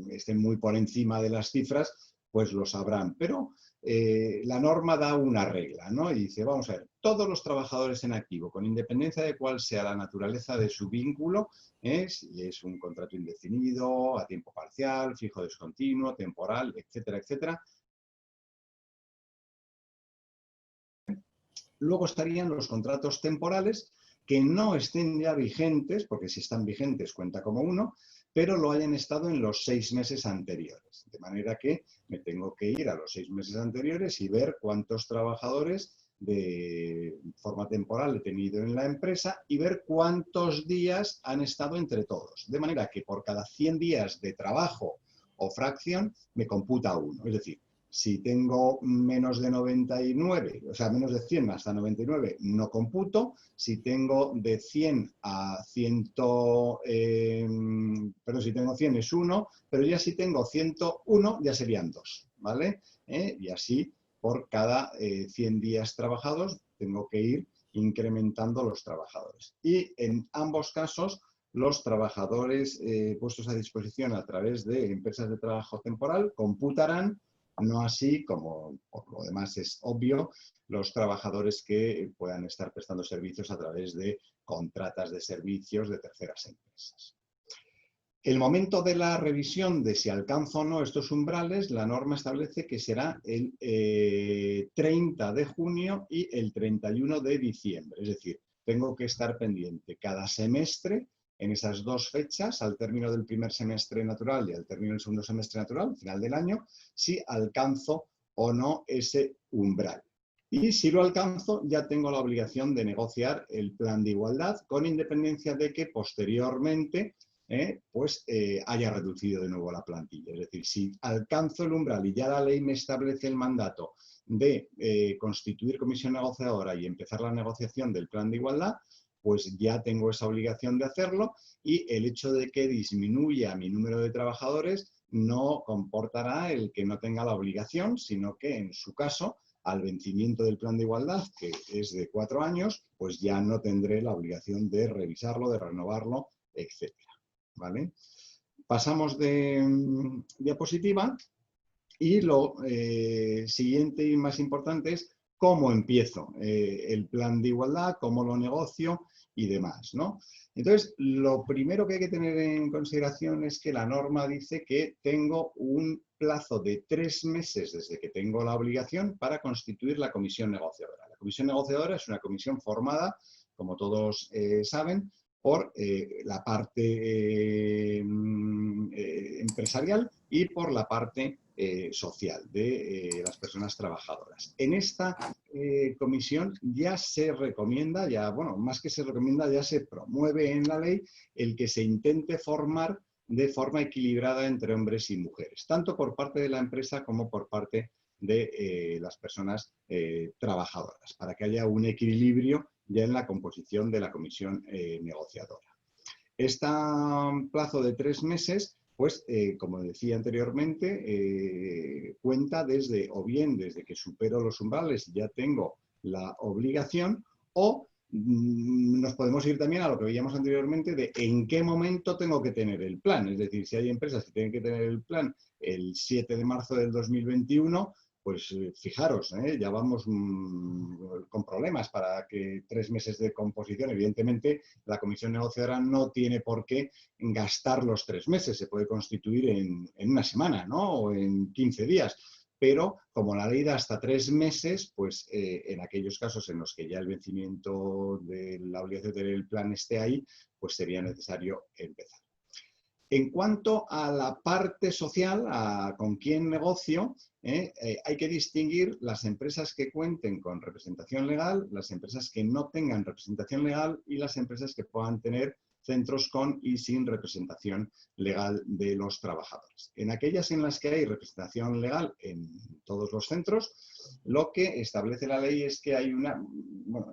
estén muy por encima de las cifras, pues lo sabrán, pero la norma da una regla, ¿no? Y dice, vamos a ver, todos los trabajadores en activo, con independencia de cuál sea la naturaleza de su vínculo, si es un contrato indefinido, a tiempo parcial, fijo discontinuo, temporal, etcétera, etcétera. Luego estarían los contratos temporales que no estén ya vigentes, porque si están vigentes cuenta como uno, pero lo hayan estado en los 6 meses anteriores. De manera que me tengo que ir a los 6 meses anteriores y ver cuántos trabajadores de forma temporal he tenido en la empresa y ver cuántos días han estado entre todos. De manera que por cada 100 días de trabajo o fracción me computa uno. Es decir, si tengo menos de 99, o sea, menos de 100 hasta 99, no computo. Si tengo de 100 a 100, si tengo 100 es 1, pero ya si tengo 101 ya serían 2, ¿vale? Y así, por cada 100 días trabajados, tengo que ir incrementando los trabajadores. Y en ambos casos, los trabajadores puestos a disposición a través de empresas de trabajo temporal computarán. No así, como por lo demás es obvio, los trabajadores que puedan estar prestando servicios a través de contratas de servicios de terceras empresas. El momento de la revisión de si alcanzo o no estos umbrales, la norma establece que será el 30 de junio y el 31 de diciembre. Es decir, tengo que estar pendiente cada semestre en esas 2 fechas, al término del primer semestre natural y al término del segundo semestre natural, final del año, si alcanzo o no ese umbral. Y si lo alcanzo, ya tengo la obligación de negociar el plan de igualdad, con independencia de que posteriormente pues haya reducido de nuevo la plantilla. Es decir, si alcanzo el umbral y ya la ley me establece el mandato de constituir comisión negociadora y empezar la negociación del plan de igualdad, pues ya tengo esa obligación de hacerlo, y el hecho de que disminuya mi número de trabajadores no comportará el que no tenga la obligación, sino que en su caso, al vencimiento del plan de igualdad, que es de 4 años, pues ya no tendré la obligación de revisarlo, de renovarlo, etcétera. ¿Vale? Pasamos de diapositiva, y lo siguiente y más importante es cómo empiezo el plan de igualdad, cómo lo negocio y demás, ¿no? Entonces, lo primero que hay que tener en consideración es que la norma dice que tengo un plazo de 3 meses desde que tengo la obligación para constituir la comisión negociadora. La comisión negociadora es una comisión formada, como todos saben, por la parte empresarial y por la parte social de las personas trabajadoras. En esta comisión ya se recomienda, más que se recomienda, ya se promueve en la ley el que se intente formar de forma equilibrada entre hombres y mujeres, tanto por parte de la empresa como por parte de las personas trabajadoras, para que haya un equilibrio ya en la composición de la comisión negociadora. Este plazo de 3 meses, pues, como decía anteriormente, cuenta desde que supero los umbrales y ya tengo la obligación, o nos podemos ir también a lo que veíamos anteriormente de en qué momento tengo que tener el plan. Es decir, si hay empresas que tienen que tener el plan el 7 de marzo del 2021, pues fijaros, ya vamos con problemas para que 3 meses de composición. Evidentemente, la comisión negociadora no tiene por qué gastar los 3 meses, se puede constituir en una semana, ¿no? O en 15 días. Pero como la ley da hasta 3 meses, pues en aquellos casos en los que ya el vencimiento de la obligación de tener el plan esté ahí, pues sería necesario empezar. En cuanto a la parte social, con quién negocio, hay que distinguir las empresas que cuenten con representación legal, las empresas que no tengan representación legal y las empresas que puedan tener centros con y sin representación legal de los trabajadores. En aquellas en las que hay representación legal en todos los centros, lo que establece la ley es que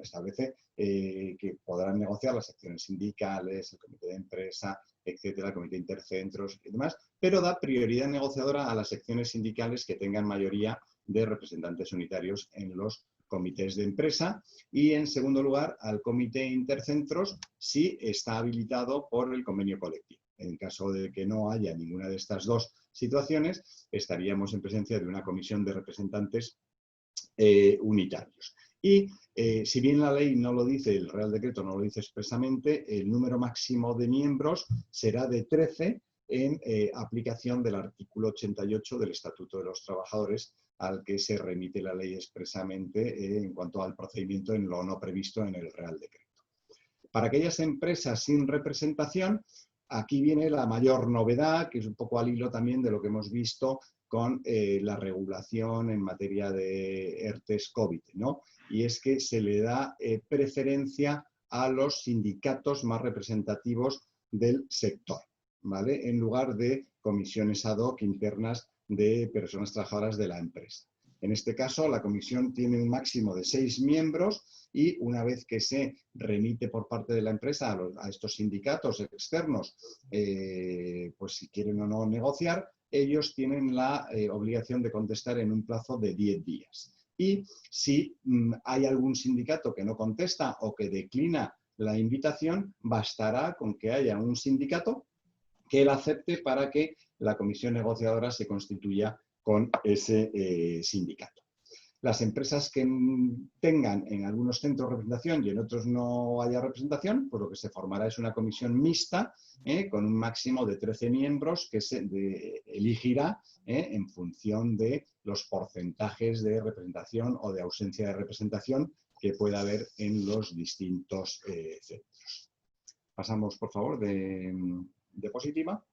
establece que podrán negociar las secciones sindicales, el comité de empresa, etcétera, el comité intercentros y demás, pero da prioridad negociadora a las secciones sindicales que tengan mayoría de representantes unitarios en los comités de empresa, y en segundo lugar al comité intercentros si está habilitado por el convenio colectivo. En caso de que no haya ninguna de estas dos situaciones, estaríamos en presencia de una comisión de representantes unitarios. Y si bien la ley no lo dice, el Real Decreto no lo dice expresamente, el número máximo de miembros será de 13 en aplicación del artículo 88 del Estatuto de los Trabajadores, al que se remite la ley expresamente en cuanto al procedimiento en lo no previsto en el Real Decreto. Para aquellas empresas sin representación, aquí viene la mayor novedad, que es un poco al hilo también de lo que hemos visto con la regulación en materia de ERTES COVID, ¿no? Y es que se le da preferencia a los sindicatos más representativos del sector, ¿vale? En lugar de comisiones ad hoc internas de personas trabajadoras de la empresa. En este caso, la comisión tiene un máximo de 6 miembros y una vez que se remite por parte de la empresa a estos sindicatos externos, pues si quieren o no negociar, ellos tienen la obligación de contestar en un plazo de 10 días. Y si hay algún sindicato que no contesta o que declina la invitación, bastará con que haya un sindicato que la acepte para que la comisión negociadora se constituya con ese sindicato. Las empresas que tengan en algunos centros representación y en otros no haya representación, pues lo que se formará es una comisión mixta con un máximo de 13 miembros que se elegirá en función de los porcentajes de representación o de ausencia de representación que pueda haber en los distintos centros. Pasamos, por favor, de diapositiva.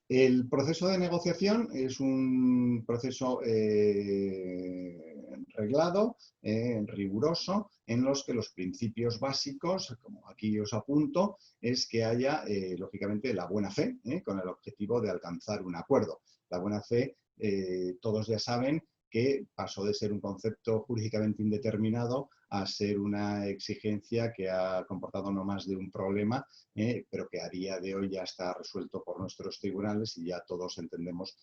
El proceso de negociación es un proceso reglado, riguroso, en los que los principios básicos, como aquí os apunto, es que haya, lógicamente, la buena fe, con el objetivo de alcanzar un acuerdo. La buena fe, todos ya saben que pasó de ser un concepto jurídicamente indeterminado a ser una exigencia que ha comportado no más de un problema, pero que a día de hoy ya está resuelto por nuestros tribunales y ya todos entendemos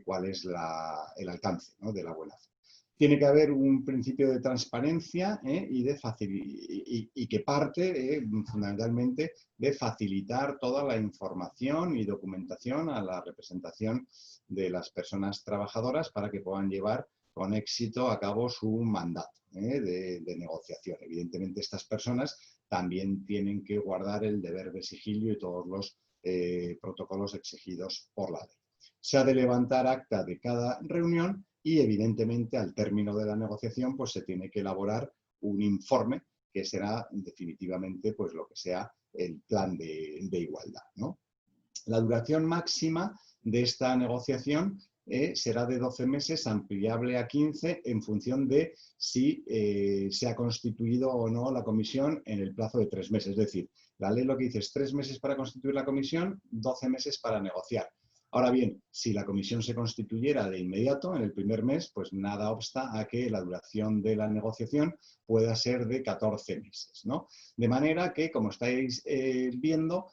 cuál es el alcance, ¿no?, de la buena fe. Tiene que haber un principio de transparencia y que parte fundamentalmente de facilitar toda la información y documentación a la representación de las personas trabajadoras para que puedan llevar con éxito a cabo su mandato de negociación. Evidentemente, estas personas también tienen que guardar el deber de sigilio y todos los protocolos exigidos por la ley. Se ha de levantar acta de cada reunión y, evidentemente, al término de la negociación, pues se tiene que elaborar un informe que será definitivamente pues, lo que sea el plan de igualdad, ¿no? La duración máxima de esta negociación será de 12 meses, ampliable a 15 en función de si se ha constituido o no la comisión en el plazo de 3 meses. Es decir, la ley lo que dice es 3 meses para constituir la comisión, 12 meses para negociar. Ahora bien, si la comisión se constituyera de inmediato, en el primer mes, pues nada obsta a que la duración de la negociación pueda ser de 14 meses, ¿no? De manera que, como estáis viendo,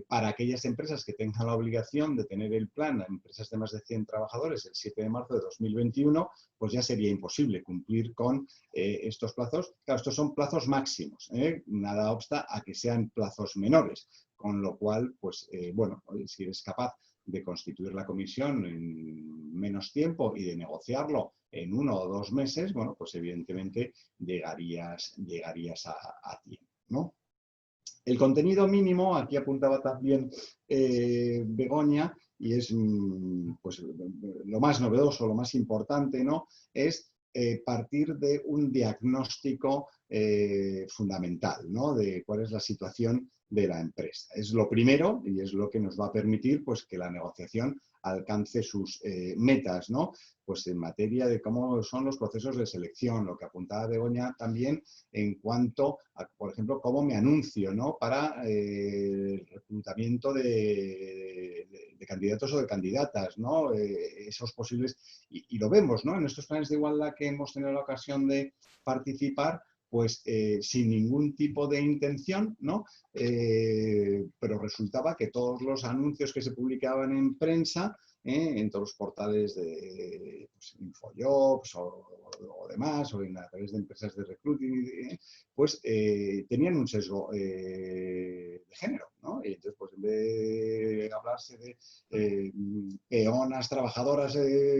para aquellas empresas que tengan la obligación de tener el plan, empresas de más de 100 trabajadores, el 7 de marzo de 2021, pues ya sería imposible cumplir con estos plazos. Claro, estos son plazos máximos, nada obsta a que sean plazos menores. Con lo cual, pues, bueno, si eres capaz de constituir la comisión en menos tiempo y de negociarlo en 1 o 2 meses, bueno, pues evidentemente llegarías a tiempo, ¿no? El contenido mínimo, aquí apuntaba también Begoña, y es pues, lo más novedoso, lo más importante, ¿no?, es partir de un diagnóstico fundamental, ¿no?, de cuál es la situación de la empresa. Es lo primero y es lo que nos va a permitir pues, que la negociación alcance sus metas, ¿no? Pues en materia de cómo son los procesos de selección, lo que apuntaba Begoña también en cuanto a, por ejemplo, cómo me anuncio, ¿no?, para el reclutamiento de candidatos o de candidatas, ¿no? Esos posibles, y lo vemos, ¿no?, en estos planes de igualdad que hemos tenido la ocasión de participar, pues sin ningún tipo de intención, ¿no? Pero resultaba que todos los anuncios que se publicaban en prensa, en todos los portales de pues, Infojobs o demás, o a través de empresas de recruiting, pues tenían un sesgo de género, ¿no? Y entonces, pues en vez de hablarse de peonas, trabajadoras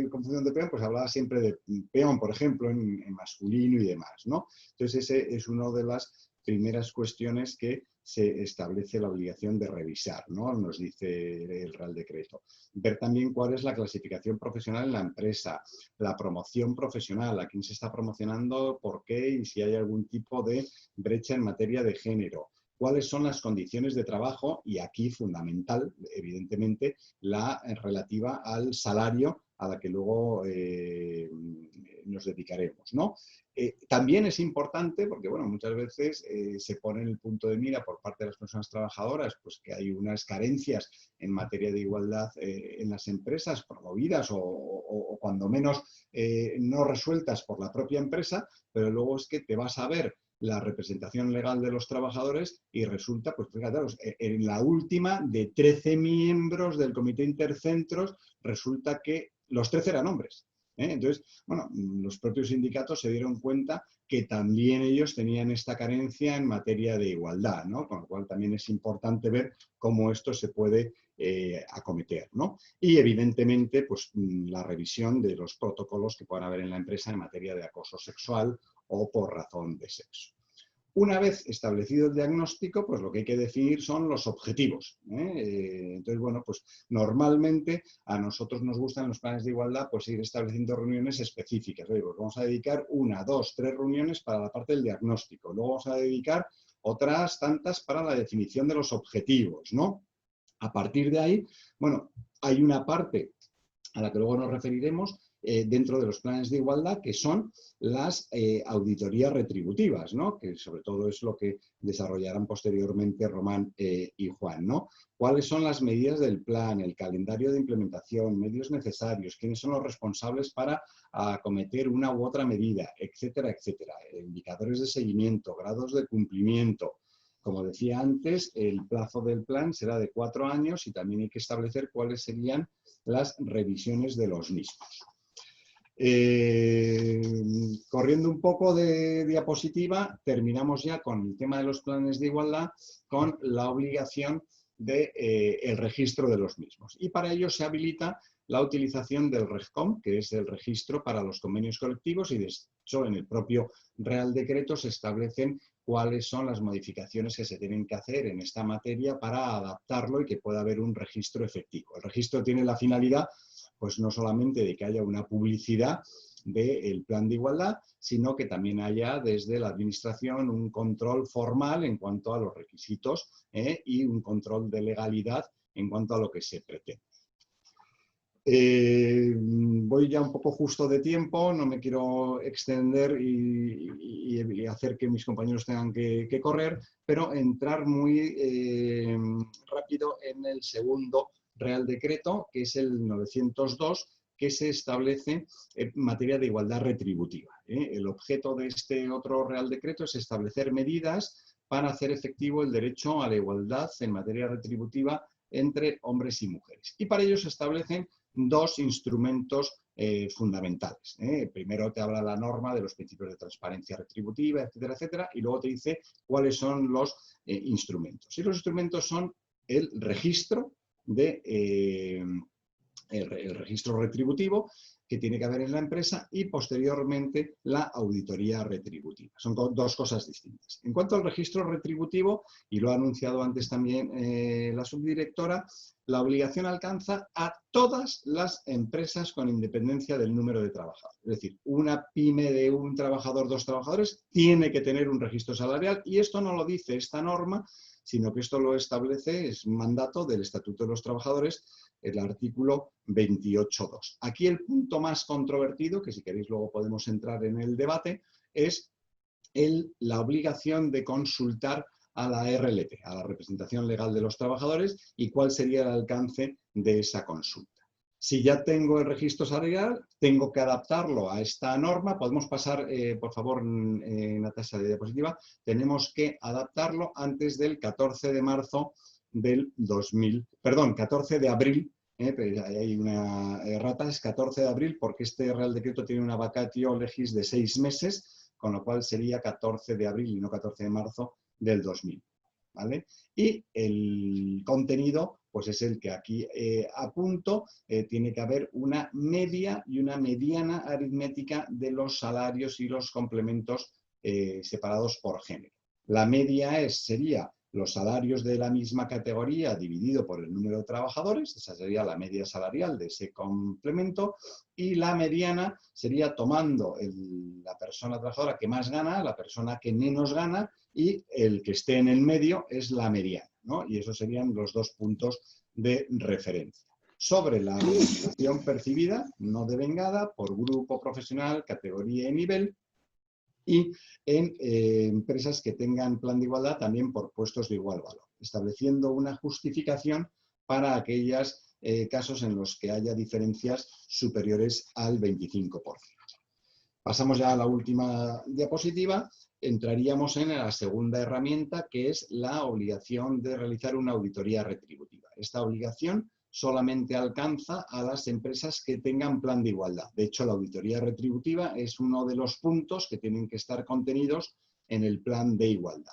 con función de peón, pues hablaba siempre de peón, por ejemplo, en masculino y demás, ¿no? Entonces, ese es una de las primeras cuestiones que se establece la obligación de revisar, ¿no?, nos dice el Real Decreto. Ver también cuál es la clasificación profesional en la empresa, la promoción profesional, a quién se está promocionando, por qué y si hay algún tipo de brecha en materia de género. Cuáles son las condiciones de trabajo y aquí fundamental, evidentemente, la relativa al salario a la que luego nos dedicaremos, ¿no? También es importante porque, bueno, muchas veces se pone en el punto de mira por parte de las personas trabajadoras pues que hay unas carencias en materia de igualdad en las empresas promovidas o cuando menos no resueltas por la propia empresa, pero luego es que te vas a ver la representación legal de los trabajadores y resulta, pues fíjate, en la última de 13 miembros del comité intercentros resulta que los 13 eran hombres. Entonces, bueno, los propios sindicatos se dieron cuenta que también ellos tenían esta carencia en materia de igualdad, ¿no? Con lo cual también es importante ver cómo esto se puede acometer, ¿no? Y evidentemente, pues la revisión de los protocolos que puedan haber en la empresa en materia de acoso sexual o por razón de sexo. Una vez establecido el diagnóstico, pues lo que hay que definir son los objetivos. Entonces, bueno, pues normalmente a nosotros nos gustan los planes de igualdad pues ir estableciendo reuniones específicas. Oye, pues vamos a dedicar 1, 2, 3 reuniones para la parte del diagnóstico. Luego vamos a dedicar otras tantas para la definición de los objetivos, ¿no? A partir de ahí, bueno, hay una parte a la que luego nos referiremos, dentro de los planes de igualdad, que son las auditorías retributivas, ¿no? Que sobre todo es lo que desarrollarán posteriormente Román y Juan, ¿no? ¿Cuáles son las medidas del plan, el calendario de implementación, medios necesarios, quiénes son los responsables para acometer una u otra medida, etcétera, etcétera? Indicadores de seguimiento, grados de cumplimiento. Como decía antes, el plazo del plan será de 4 años y también hay que establecer cuáles serían las revisiones de los mismos. Corriendo un poco de diapositiva, terminamos ya con el tema de los planes de igualdad, con la obligación del registro de los mismos. Y para ello se habilita la utilización del REGCOM, que es el registro para los convenios colectivos, y de hecho en el propio Real Decreto se establecen cuáles son las modificaciones que se tienen que hacer en esta materia para adaptarlo y que pueda haber un registro efectivo. El registro tiene la finalidad, pues no solamente de que haya una publicidad del plan de igualdad, sino que también haya desde la Administración un control formal en cuanto a los requisitos y un control de legalidad en cuanto a lo que se pretende. Voy ya un poco justo de tiempo, no me quiero extender y hacer que mis compañeros tengan que correr, pero entrar muy rápido en el segundo Real Decreto, que es el 902, que se establece en materia de igualdad retributiva. El objeto de este otro Real Decreto es establecer medidas para hacer efectivo el derecho a la igualdad en materia retributiva entre hombres y mujeres. Y para ello se establecen dos instrumentos fundamentales. Primero te habla la norma de los principios de transparencia retributiva, etcétera, etcétera, y luego te dice cuáles son los instrumentos. Y los instrumentos son el registro el registro retributivo que tiene que haber en la empresa y posteriormente la auditoría retributiva. Son dos cosas distintas. En cuanto al registro retributivo, y lo ha anunciado antes también la subdirectora, la obligación alcanza a todas las empresas con independencia del número de trabajadores. Es decir, una pyme de un trabajador, 2 trabajadores, tiene que tener un registro salarial y esto no lo dice esta norma, sino que esto lo establece, es un mandato del Estatuto de los Trabajadores, el artículo 28.2. Aquí el punto más controvertido, que si queréis luego podemos entrar en el debate, es la obligación de consultar a la RLT, a la representación legal de los trabajadores, y cuál sería el alcance de esa consulta. Si ya tengo el registro salarial, tengo que adaptarlo a esta norma. Podemos pasar, por favor, Natasha, de diapositiva. Tenemos que adaptarlo antes del 14 de marzo del 2000, perdón, 14 de abril. Hay una errata, es 14 de abril porque este Real Decreto tiene una vacatio legis de 6 meses, con lo cual sería 14 de abril y no 14 de marzo del 2000. ¿Vale? Y el contenido pues es el que aquí apunto. Tiene que haber una media y una mediana aritmética de los salarios y los complementos separados por género. La media sería los salarios de la misma categoría dividido por el número de trabajadores, esa sería la media salarial de ese complemento, y la mediana sería tomando la persona trabajadora que más gana, la persona que menos gana, y el que esté en el medio es la mediana, ¿no? Y esos serían los 2 puntos de referencia. Sobre la remuneración percibida, no devengada, por grupo profesional, categoría y nivel, y en empresas que tengan plan de igualdad también por puestos de igual valor, estableciendo una justificación para aquellos casos en los que haya diferencias superiores al 25%. Pasamos ya a la última diapositiva. Entraríamos en la segunda herramienta, que es la obligación de realizar una auditoría retributiva. Esta obligación solamente alcanza a las empresas que tengan plan de igualdad. De hecho, la auditoría retributiva es uno de los puntos que tienen que estar contenidos en el plan de igualdad.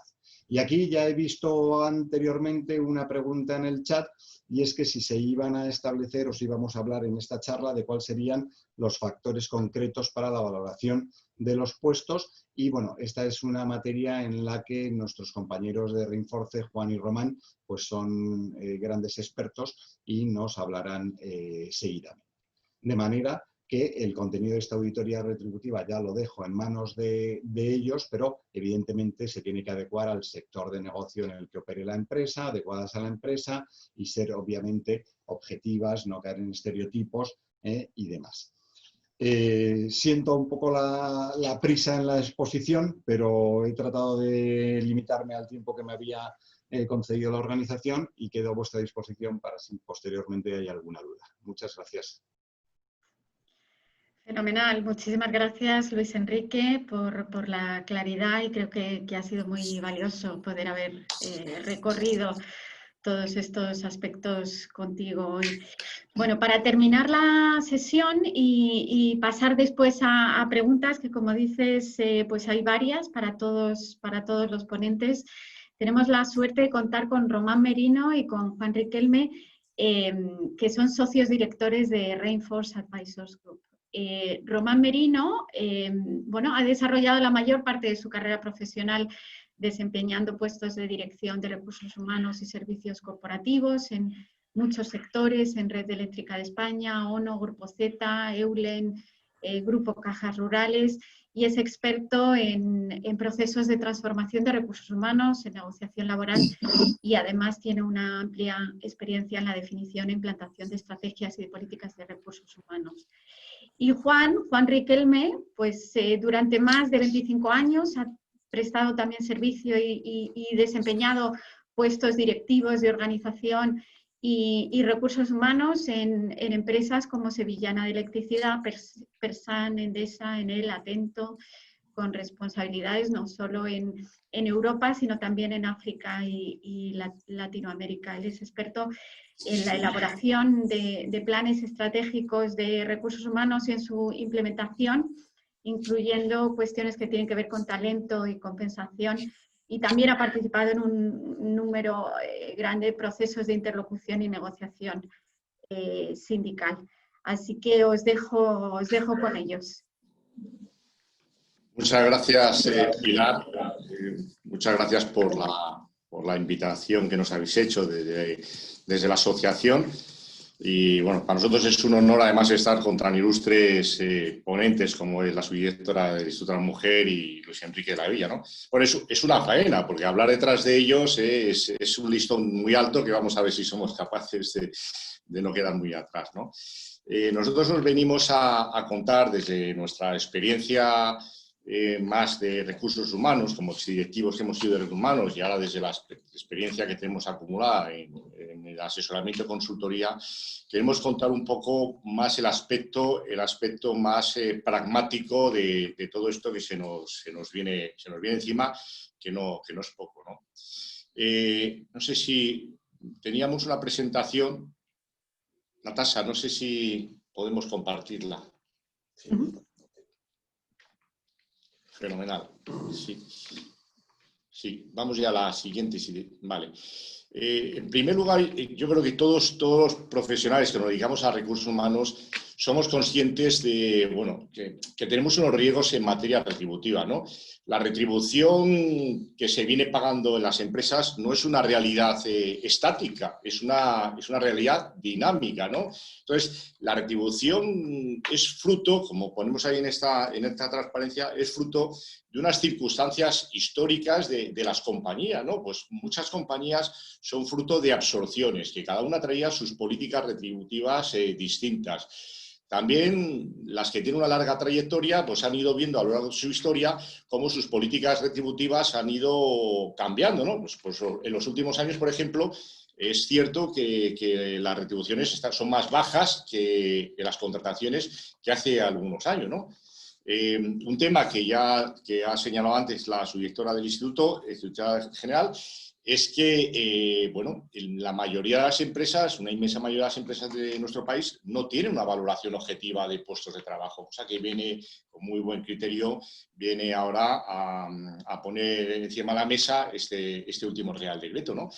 Y aquí ya he visto anteriormente una pregunta en el chat, y es que si se iban a establecer o si íbamos a hablar en esta charla de cuáles serían los factores concretos para la valoración de los puestos. Y bueno, esta es una materia en la que nuestros compañeros de Reinforce, Juan y Román, pues son grandes expertos y nos hablarán seguidamente. De manera que el contenido de esta auditoría retributiva ya lo dejo en manos de ellos, pero evidentemente se tiene que adecuar al sector de negocio en el que opere la empresa, adecuadas a la empresa y ser obviamente objetivas, no caer en estereotipos y demás. Siento un poco la prisa en la exposición, pero he tratado de limitarme al tiempo que me había concedido la organización y quedo a vuestra disposición para si posteriormente hay alguna duda. Muchas gracias. Fenomenal. Muchísimas gracias, Luis Enrique, por la claridad y creo que ha sido muy valioso poder haber recorrido todos estos aspectos contigo hoy. Bueno, para terminar la sesión y pasar después a preguntas, que como dices, pues hay varias para todos los ponentes, tenemos la suerte de contar con Román Merino y con Juan Riquelme, que son socios directores de Rainforce Advisors Group. Román Merino, bueno, ha desarrollado la mayor parte de su carrera profesional desempeñando puestos de dirección de recursos humanos y servicios corporativos en muchos sectores, en Red Eléctrica de España, ONO, Grupo Z, Eulen, Grupo Cajas Rurales, y es experto en procesos de transformación de recursos humanos, en negociación laboral, y además tiene una amplia experiencia en la definición e implantación de estrategias y de políticas de recursos humanos. Y Juan Riquelme, pues durante más de 25 años ha prestado también servicio y desempeñado puestos directivos de organización y recursos humanos en empresas como Sevillana de Electricidad, Persan, Endesa, Enel, Atento, con responsabilidades no solo en Europa, sino también en África y Latinoamérica. Él es experto en la elaboración de planes estratégicos de recursos humanos y en su implementación, incluyendo cuestiones que tienen que ver con talento y compensación, y también ha participado en un número grande de procesos de interlocución y negociación sindical. Así que os dejo con ellos. Muchas gracias, Pilar. Muchas gracias por la invitación que nos habéis hecho desde la asociación. Y bueno, para nosotros es un honor además estar con tan ilustres ponentes como es la subdirectora del Instituto de la Mujer y Luis Enrique de la Villa, ¿no? Por eso es una faena, porque hablar detrás de ellos es un listón muy alto que vamos a ver si somos capaces de no quedar muy atrás, ¿no? Nosotros nos venimos a contar desde nuestra experiencia más de recursos humanos, como directivos que hemos sido de recursos humanos y ahora desde la experiencia que tenemos acumulada en el asesoramiento y consultoría, queremos contar un poco más el aspecto más pragmático de todo esto que se nos viene encima, que no es poco, ¿no? No sé si teníamos una presentación, Natasha, no sé si podemos compartirla. Sí. Fenomenal. Sí, vamos ya a la siguiente. Vale. En primer lugar, yo creo que todos los profesionales que nos dedicamos a recursos humanos somos conscientes de, bueno, que tenemos unos riesgos en materia retributiva, ¿no? La retribución que se viene pagando en las empresas no es una realidad estática, es una realidad dinámica, ¿no? Entonces, la retribución es fruto, como ponemos ahí en esta transparencia, es fruto de unas circunstancias históricas de las compañías, ¿no? Pues muchas compañías son fruto de absorciones, que cada una traía sus políticas retributivas distintas. También las que tienen una larga trayectoria pues han ido viendo a lo largo de su historia cómo sus políticas retributivas han ido cambiando, ¿no? Pues en los últimos años, por ejemplo, es cierto que las retribuciones son más bajas que las contrataciones que hace algunos años, ¿no? Un tema que ha señalado antes la subdirectora del Instituto, Secretaria General, es que, bueno, la mayoría de las empresas, una inmensa mayoría de las empresas de nuestro país no tienen una valoración objetiva de puestos de trabajo, cosa que viene con muy buen criterio, viene ahora a poner encima de la mesa este último Real Decreto, ¿no?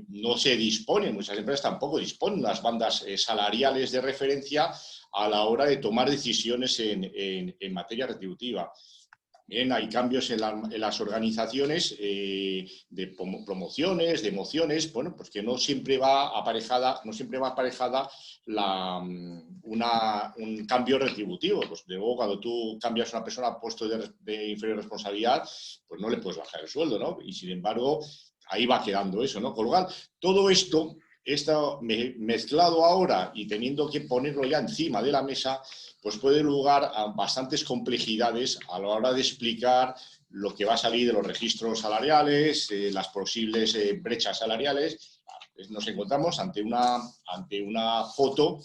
No se dispone, muchas empresas tampoco disponen de las bandas salariales de referencia a la hora de tomar decisiones en materia retributiva. Bien, hay cambios en las organizaciones de promociones, de emociones, bueno, pues que no siempre va aparejada un cambio retributivo. Pues de luego, cuando tú cambias a una persona a puesto de inferior responsabilidad, pues no le puedes bajar el sueldo, ¿no? Y sin embargo, ahí va quedando eso, ¿no? Con lo cual, todo esto esto mezclado ahora y teniendo que ponerlo ya encima de la mesa, pues puede dar lugar a bastantes complejidades a la hora de explicar lo que va a salir de los registros salariales, las posibles brechas salariales. Nos encontramos ante una foto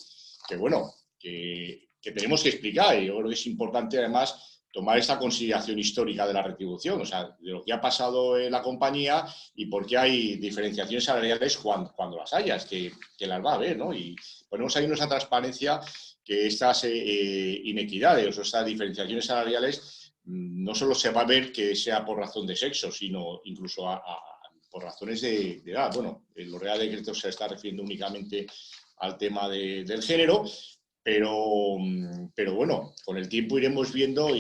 que, bueno, que tenemos que explicar, y yo creo que es importante además tomar esta consideración histórica de la retribución, o sea, de lo que ha pasado en la compañía y por qué hay diferenciaciones salariales cuando las haya, es que las va a haber, ¿no? Y ponemos ahí nuestra transparencia que estas inequidades o estas diferenciaciones salariales no solo se va a ver que sea por razón de sexo, sino incluso por razones de edad. Bueno, el Real Decreto se está refiriendo únicamente al tema del género, pero bueno, con el tiempo iremos viendo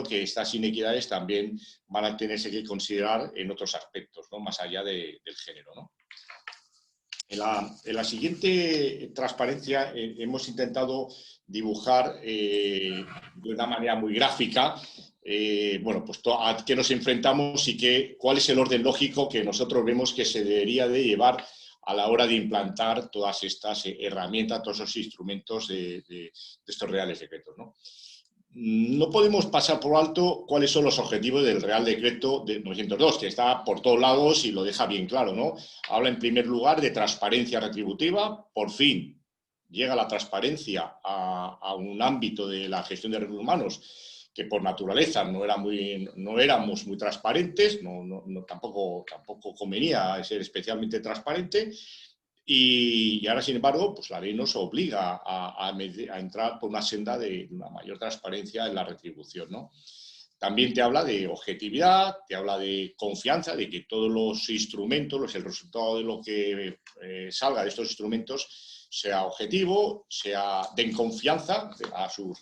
que estas inequidades también van a tenerse que considerar en otros aspectos, ¿no? Más allá del género, ¿no? En la siguiente transparencia hemos intentado dibujar de una manera muy gráfica bueno, pues a qué nos enfrentamos y cuál es el orden lógico que nosotros vemos que se debería de llevar a la hora de implantar todas estas herramientas, todos esos instrumentos de estos reales decretos, ¿no? No podemos pasar por alto cuáles son los objetivos del Real Decreto de 902, que está por todos lados y lo deja bien claro, ¿no? Habla en primer lugar de transparencia retributiva. Por fin llega la transparencia a un ámbito de la gestión de recursos humanos que por naturaleza no éramos muy transparentes, tampoco convenía ser especialmente transparente. Y ahora, sin embargo, pues la ley nos obliga a entrar por una senda de una mayor transparencia en la retribución, ¿no? También te habla de objetividad, te habla de confianza, de que todos los instrumentos, el resultado de lo que salga de estos instrumentos sea objetivo, den confianza a sus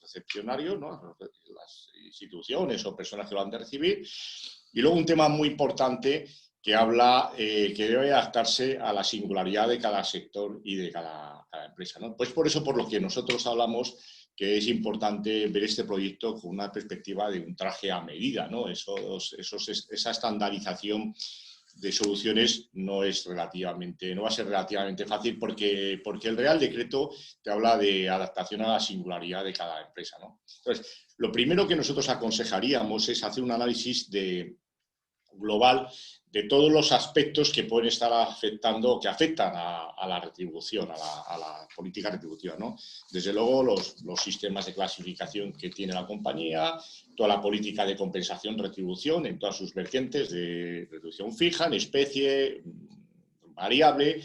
recepcionarios, ¿no? A las instituciones o personas que lo han de recibir. Y luego un tema muy importante que habla que debe adaptarse a la singularidad de cada sector y de cada empresa, ¿no? Pues por eso, por lo que nosotros hablamos que es importante ver este proyecto con una perspectiva de un traje a medida, ¿no? Esa estandarización de soluciones no va a ser relativamente fácil porque el Real Decreto te habla de adaptación a la singularidad de cada empresa, ¿no? Entonces, lo primero que nosotros aconsejaríamos es hacer un análisis global de todos los aspectos que pueden estar afectan a la retribución, a la política retributiva, ¿no? Desde luego los sistemas de clasificación que tiene la compañía, toda la política de compensación, retribución en todas sus vertientes de retribución fija, en especie, variable,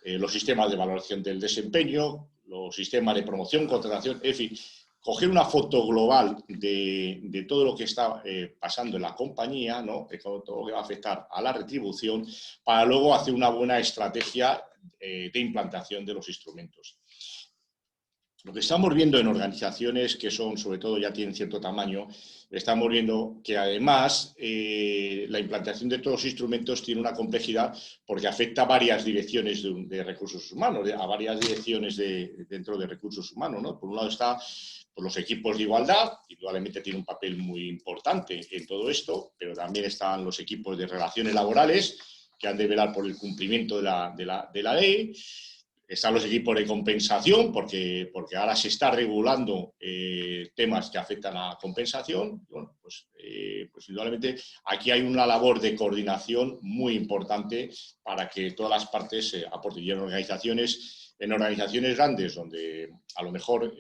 los sistemas de valoración del desempeño, los sistemas de promoción, contratación, en fin, coger una foto global de todo lo que está pasando en la compañía, ¿no? De todo lo que va a afectar a la retribución, para luego hacer una buena estrategia de implantación de los instrumentos. Lo que estamos viendo en organizaciones que son, sobre todo, ya tienen cierto tamaño, estamos viendo que además la implantación de todos los instrumentos tiene una complejidad porque afecta a varias direcciones de recursos humanos, a varias direcciones dentro de recursos humanos, ¿no? Por un lado está los equipos de igualdad, indudablemente tiene un papel muy importante en todo esto, pero también están los equipos de relaciones laborales que han de velar por el cumplimiento de la ley. Están los equipos de compensación, porque ahora se está regulando temas que afectan a la compensación. Bueno, pues indudablemente aquí hay una labor de coordinación muy importante para que todas las partes aporten. Y en organizaciones grandes, donde a lo mejor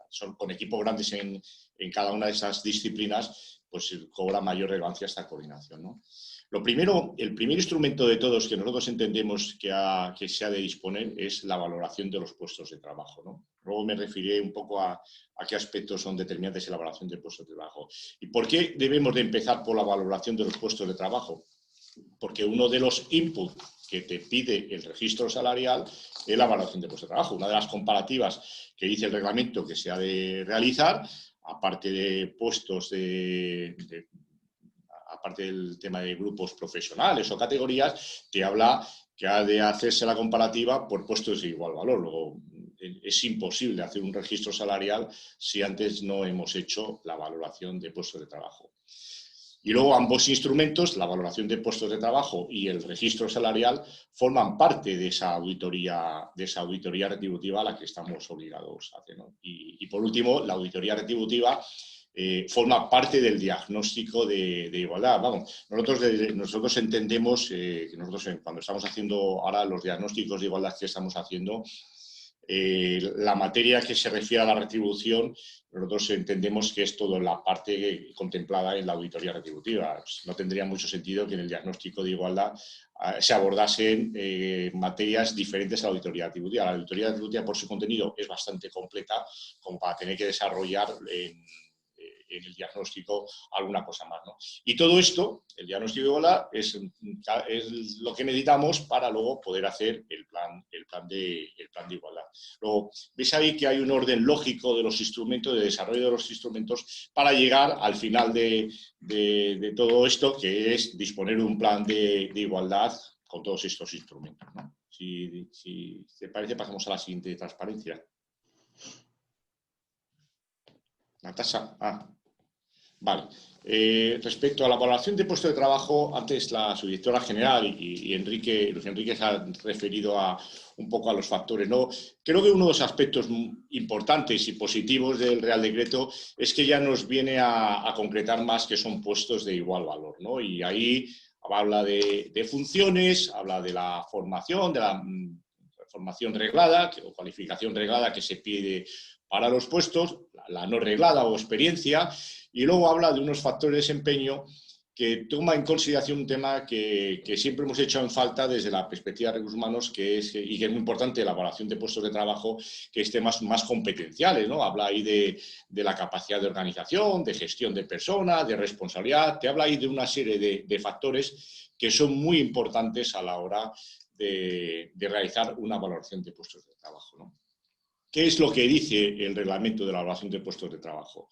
son con equipos grandes en cada una de esas disciplinas, pues cobra mayor relevancia esta coordinación, ¿no? El primer instrumento de todos que nosotros entendemos que se ha de disponer es la valoración de los puestos de trabajo, ¿no? Luego me referiré un poco a qué aspectos son determinantes en la valoración de puestos de trabajo. ¿Y por qué debemos de empezar por la valoración de los puestos de trabajo? Porque uno de los inputs que te pide el registro salarial es la valoración de puestos de trabajo. Una de las comparativas que dice el reglamento que se ha de realizar, aparte de puestos aparte del tema de grupos profesionales o categorías, te habla que ha de hacerse la comparativa por puestos de igual valor. Luego, es imposible hacer un registro salarial si antes no hemos hecho la valoración de puestos de trabajo. Y luego ambos instrumentos, la valoración de puestos de trabajo y el registro salarial, forman parte de esa auditoría retributiva a la que estamos obligados a hacer, ¿no? Y por último, la auditoría retributiva forma parte del diagnóstico de igualdad. Vamos, nosotros entendemos que cuando estamos haciendo ahora los diagnósticos de igualdad que estamos haciendo, la materia que se refiere a la retribución, nosotros entendemos que es toda la parte contemplada en la auditoría retributiva. Pues no tendría mucho sentido que en el diagnóstico de igualdad se abordasen materias diferentes a la auditoría retributiva. La auditoría retributiva, por su contenido, es bastante completa como para tener que desarrollar en el diagnóstico alguna cosa más, ¿no? Y todo esto, el diagnóstico de igualdad, es lo que necesitamos para luego poder hacer el plan de igualdad. Luego, veis ahí que hay un orden lógico de los instrumentos, de desarrollo de los instrumentos, para llegar al final de todo esto, que es disponer de un plan de igualdad con todos estos instrumentos, ¿no? Si te parece, pasamos a la siguiente transparencia. Natasha. Vale. Respecto a la valoración de puesto de trabajo, antes la subdirectora general y Luis Enrique se ha referido un poco a los factores, ¿no? Creo que uno de los aspectos importantes y positivos del Real Decreto es que ya nos viene a concretar más que son puestos de igual valor, ¿no? Y ahí habla de funciones, habla de la formación, de la formación reglada o cualificación reglada que se pide para los puestos, la no reglada o experiencia, y luego habla de unos factores de desempeño que toma en consideración un tema que siempre hemos hecho en falta desde la perspectiva de recursos humanos, y que es muy importante la evaluación de puestos de trabajo, que es temas más competenciales, ¿no? Habla ahí de la capacidad de organización, de gestión de personas, de responsabilidad, te habla ahí de una serie de factores que son muy importantes a la hora de realizar una valoración de puestos de trabajo, ¿no? ¿Qué es lo que dice el reglamento de la evaluación de puestos de trabajo?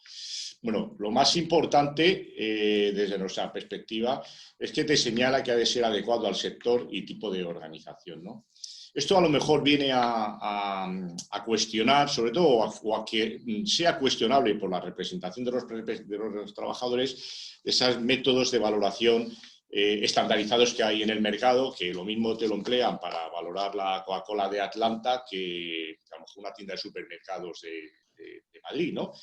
Bueno, lo más importante desde nuestra perspectiva es que te señala que ha de ser adecuado al sector y tipo de organización, ¿no? Esto a lo mejor viene a cuestionar, sobre todo, o a que sea cuestionable por la representación de los trabajadores, esos métodos de valoración estandarizados que hay en el mercado, que lo mismo te lo emplean para valorar la Coca-Cola de Atlanta que a lo mejor una tienda de supermercados de Madrid, ¿no?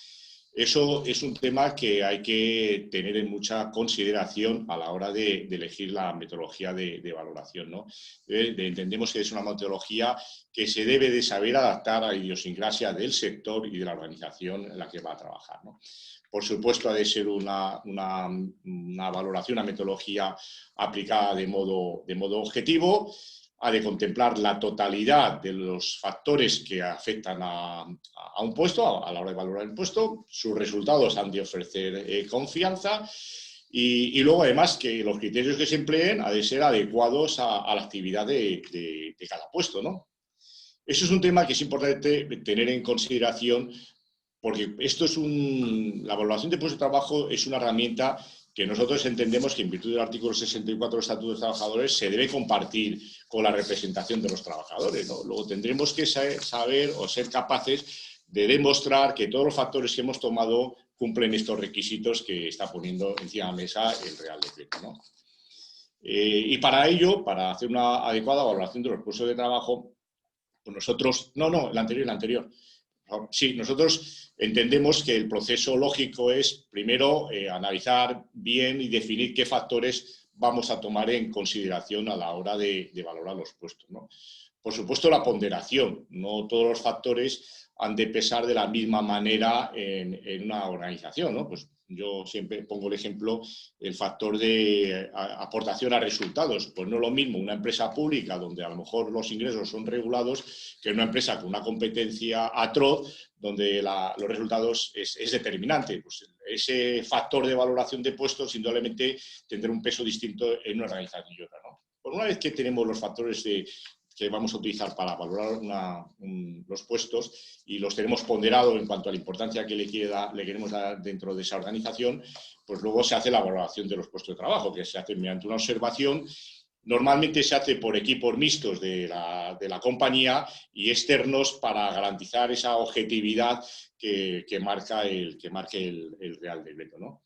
Eso es un tema que hay que tener en mucha consideración a la hora de elegir la metodología de valoración, ¿no? Entendemos que es una metodología que se debe de saber adaptar a la idiosincrasia del sector y de la organización en la que va a trabajar, ¿no? Por supuesto, ha de ser una valoración, una metodología aplicada de modo objetivo, ha de contemplar la totalidad de los factores que afectan a un puesto, a la hora de valorar el puesto. Sus resultados han de ofrecer confianza y luego, además, que los criterios que se empleen han de ser adecuados a la actividad de cada puesto, ¿no? Eso es un tema que es importante tener en consideración, porque la valoración de puestos de trabajo es una herramienta que nosotros entendemos que en virtud del artículo 64 del Estatuto de los Trabajadores se debe compartir con la representación de los trabajadores, ¿no? Luego tendremos que saber o ser capaces de demostrar que todos los factores que hemos tomado cumplen estos requisitos que está poniendo encima de la mesa el Real Decreto, ¿no? Y para ello, para hacer una adecuada valoración de los puestos de trabajo, pues nosotros... No, el anterior. Sí, nosotros entendemos que el proceso lógico es, primero, analizar bien y definir qué factores vamos a tomar en consideración a la hora de valorar los puestos, ¿no? Por supuesto, la ponderación. No todos los factores han de pesar de la misma manera en una organización, ¿no? Pues yo siempre pongo el ejemplo, el factor de aportación a resultados. Pues no es lo mismo una empresa pública donde a lo mejor los ingresos son regulados que una empresa con una competencia atroz donde los resultados es determinante. Pues ese factor de valoración de puestos indudablemente tendrá un peso distinto en una organización y otra, ¿no? Por una vez que tenemos los factores que vamos a utilizar para valorar los puestos y los tenemos ponderados en cuanto a la importancia que le queremos dar dentro de esa organización, pues luego se hace la valoración de los puestos de trabajo, que se hace mediante una observación. Normalmente se hace por equipos mixtos de la compañía y externos para garantizar esa objetividad que marque el Real Decreto, ¿no?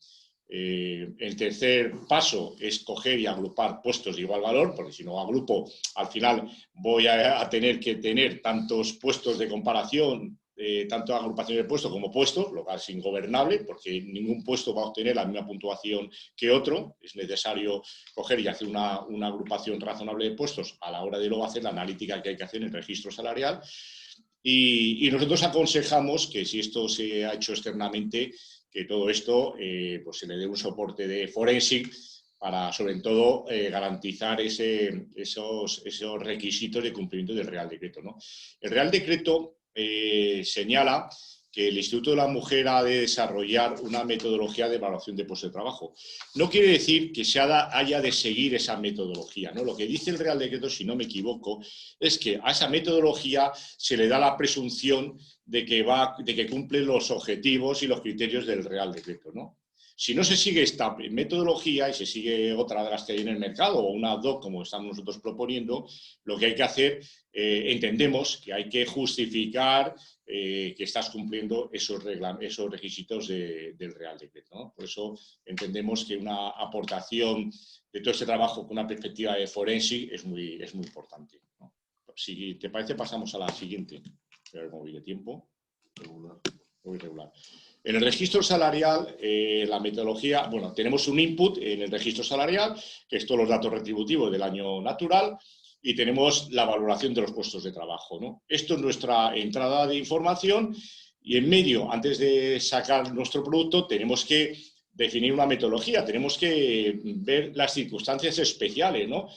El tercer paso es coger y agrupar puestos de igual valor, porque si no agrupo, al final voy a tener que tener tantos puestos de comparación, tanto agrupaciones de puestos como puestos, lo cual es ingobernable, porque ningún puesto va a obtener la misma puntuación que otro. Es necesario coger y hacer una agrupación razonable de puestos a la hora de luego hacer la analítica que hay que hacer en el registro salarial. Y nosotros aconsejamos que si esto se ha hecho externamente, que todo esto pues se le dé un soporte de forensic para, sobre todo, garantizar esos requisitos de cumplimiento del Real Decreto, ¿no? El Real Decreto señala que el Instituto de la Mujer ha de desarrollar una metodología de evaluación de puestos de trabajo. No quiere decir que haya de seguir esa metodología, ¿no? Lo que dice el Real Decreto, si no me equivoco, es que a esa metodología se le da la presunción de que cumple los objetivos y los criterios del Real Decreto, ¿no? Si no se sigue esta metodología y se sigue otra de las que hay en el mercado o una ad hoc como estamos nosotros proponiendo, lo que hay que hacer, entendemos que hay que justificar que estás cumpliendo esos requisitos del Real Decreto, ¿no? Por eso entendemos que una aportación de todo este trabajo con una perspectiva de forensic es muy importante, ¿no? Si te parece, pasamos a la siguiente. Pero como voy de tiempo, voy regular. En el registro salarial, la metodología, bueno, tenemos un input en el registro salarial, que es todos los datos retributivos del año natural, y tenemos la valoración de los puestos de trabajo, ¿no? Esto es nuestra entrada de información y en medio, antes de sacar nuestro producto, tenemos que definir una metodología, tenemos que ver las circunstancias especiales, ¿no?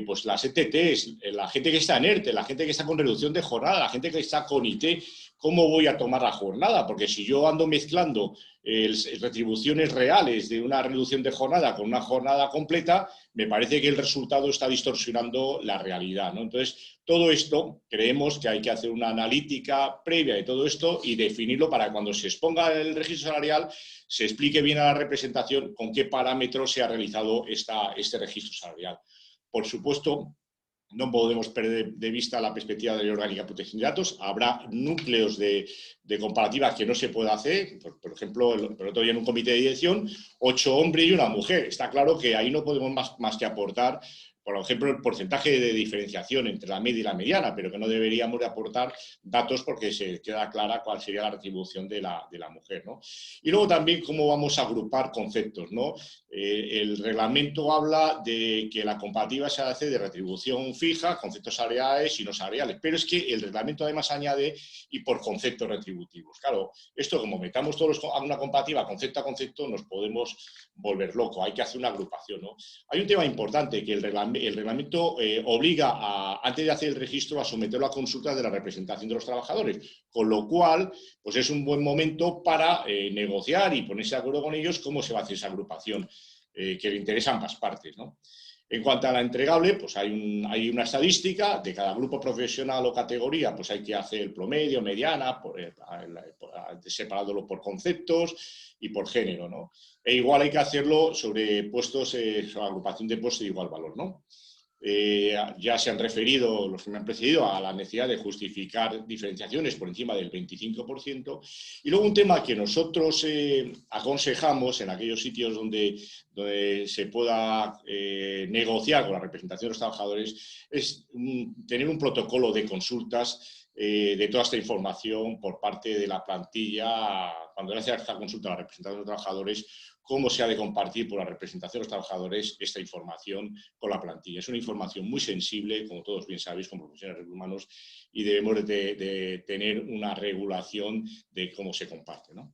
Pues las ETTs, la gente que está en ERTE, la gente que está con reducción de jornada, la gente que está con IT, ¿cómo voy a tomar la jornada? Porque si yo ando mezclando retribuciones reales de una reducción de jornada con una jornada completa, me parece que el resultado está distorsionando la realidad, ¿no? Entonces, todo esto creemos que hay que hacer una analítica previa de todo esto y definirlo para que cuando se exponga el registro salarial se explique bien a la representación con qué parámetros se ha realizado este registro salarial. Por supuesto, no podemos perder de vista la perspectiva de la Ley Orgánica de Protección de Datos. Habrá núcleos de comparativa que no se pueda hacer. Por ejemplo, el otro día en un comité de dirección, 8 hombres y una mujer. Está claro que ahí no podemos más que aportar, por ejemplo, el porcentaje de diferenciación entre la media y la mediana, pero que no deberíamos de aportar datos porque se queda clara cuál sería la retribución de la mujer, ¿no? Y luego también cómo vamos a agrupar conceptos, ¿no? El reglamento habla de que la comparativa se hace de retribución fija, conceptos salariales y no salariales, pero es que el reglamento además añade y por conceptos retributivos. Claro, esto como metamos todos a una comparativa concepto a concepto nos podemos volver loco, hay que hacer una agrupación, ¿no? Hay un tema importante que el reglamento obliga antes de hacer el registro a someterlo a consultas de la representación de los trabajadores, con lo cual pues es un buen momento para negociar y ponerse de acuerdo con ellos cómo se va a hacer esa agrupación que le interesa a ambas partes, ¿no? En cuanto a la entregable, pues hay una estadística de cada grupo profesional o categoría, pues hay que hacer el promedio, mediana, separándolo por conceptos y por género, ¿no? E igual hay que hacerlo sobre puestos, sobre agrupación de puestos de igual valor, ¿no? Ya se han referido los que me han precedido a la necesidad de justificar diferenciaciones por encima del 25%. Y luego un tema que nosotros aconsejamos en aquellos sitios donde se pueda negociar con la representación de los trabajadores es tener un protocolo de consultas de toda esta información por parte de la plantilla cuando le hace esta consulta a la representación de los trabajadores, cómo se ha de compartir por la representación de los trabajadores esta información con la plantilla. Es una información muy sensible, como todos bien sabéis, como profesionales de recursos humanos, y debemos de tener una regulación de cómo se comparte, ¿no?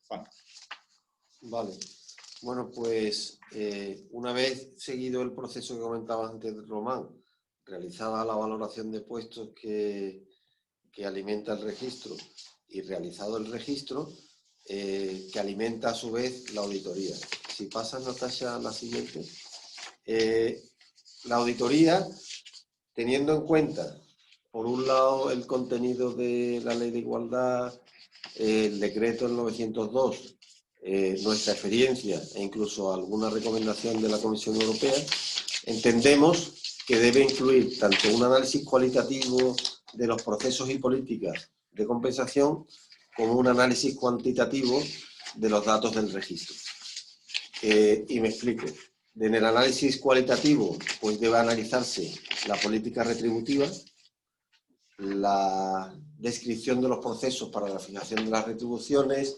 Juan. Vale. Bueno, pues una vez seguido el proceso que comentaba antes Román, realizada la valoración de puestos que alimenta el registro y realizado el registro, que alimenta a su vez la auditoría. Si pasas, Natasha, a la siguiente. La auditoría, teniendo en cuenta, por un lado, el contenido de la Ley de Igualdad, el decreto del 902, nuestra experiencia e incluso alguna recomendación de la Comisión Europea, entendemos que debe incluir tanto un análisis cualitativo de los procesos y políticas de compensación como un análisis cuantitativo de los datos del registro. Y me explico. En el análisis cualitativo, pues debe analizarse la política retributiva, la descripción de los procesos para la fijación de las retribuciones,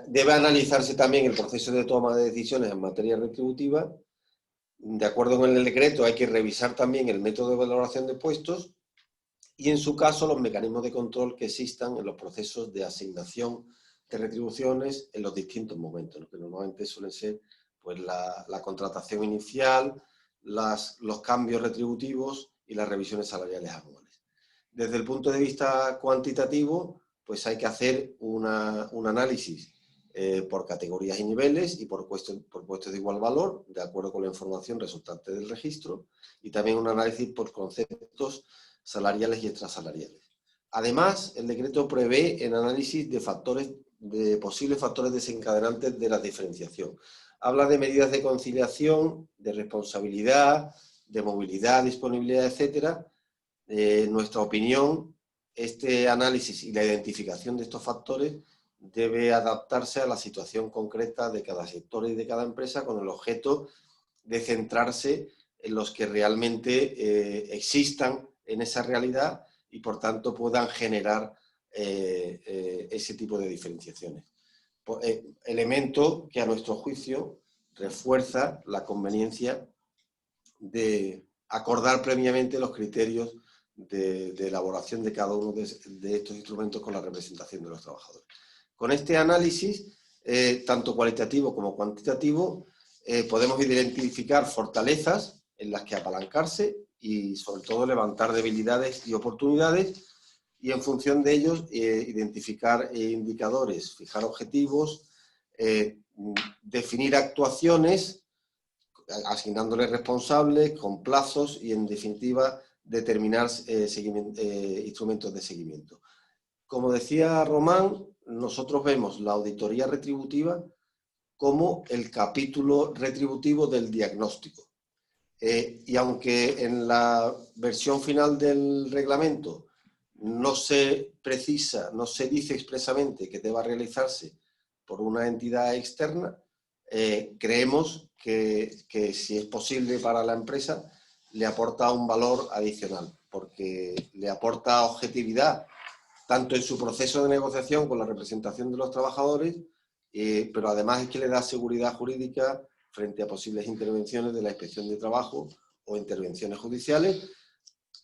debe analizarse también el proceso de toma de decisiones en materia retributiva. De acuerdo con el decreto, hay que revisar también el método de valoración de puestos y, en su caso, los mecanismos de control que existan en los procesos de asignación de retribuciones en los distintos momentos, ¿no? Que normalmente suelen ser pues, la contratación inicial, los cambios retributivos y las revisiones salariales anuales. Desde el punto de vista cuantitativo, pues hay que hacer un análisis por categorías y niveles y por puestos de igual valor, de acuerdo con la información resultante del registro, y también un análisis por conceptos salariales y extrasalariales. Además, el decreto prevé el análisis de posibles factores desencadenantes de la diferenciación. Habla de medidas de conciliación, de responsabilidad, de movilidad, disponibilidad, etcétera. En nuestra opinión, este análisis y la identificación de estos factores debe adaptarse a la situación concreta de cada sector y de cada empresa, con el objeto de centrarse en los que realmente existan en esa realidad y, por tanto, puedan generar ese tipo de diferenciaciones. Elemento que, a nuestro juicio, refuerza la conveniencia de acordar previamente los criterios de elaboración de cada uno de estos instrumentos con la representación de los trabajadores. Con este análisis, tanto cualitativo como cuantitativo, podemos identificar fortalezas en las que apalancarse y, sobre todo, levantar debilidades y oportunidades, y, en función de ellos, identificar indicadores, fijar objetivos, definir actuaciones, asignándoles responsables, con plazos y, en definitiva, determinar instrumentos de seguimiento. Como decía Román, nosotros vemos la auditoría retributiva como el capítulo retributivo del diagnóstico. Y aunque en la versión final del reglamento no se precisa, no se dice expresamente que deba realizarse por una entidad externa, creemos que si es posible para la empresa, le aporta un valor adicional, porque le aporta objetividad tanto en su proceso de negociación con la representación de los trabajadores, pero además es que le da seguridad jurídica frente a posibles intervenciones de la Inspección de Trabajo o intervenciones judiciales,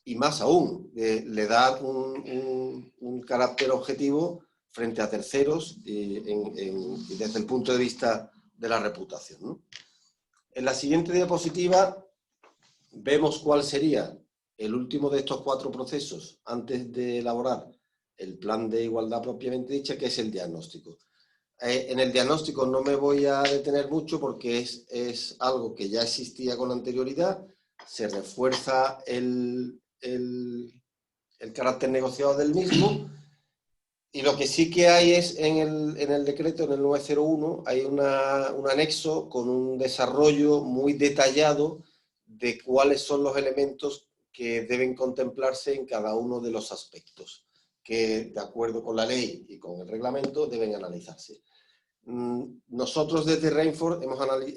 y más aún, le da un carácter objetivo frente a terceros desde el punto de vista de la reputación, ¿no? En la siguiente diapositiva vemos cuál sería el último de estos 4 procesos antes de elaborar el plan de igualdad propiamente dicha, que es el diagnóstico. En el diagnóstico no me voy a detener mucho porque es algo que ya existía con anterioridad, se refuerza el carácter negociado del mismo, y lo que sí que hay es en el decreto, en el 901, hay un anexo con un desarrollo muy detallado de cuáles son los elementos que deben contemplarse en cada uno de los aspectos, que, de acuerdo con la ley y con el reglamento, deben analizarse. Nosotros desde Rainforth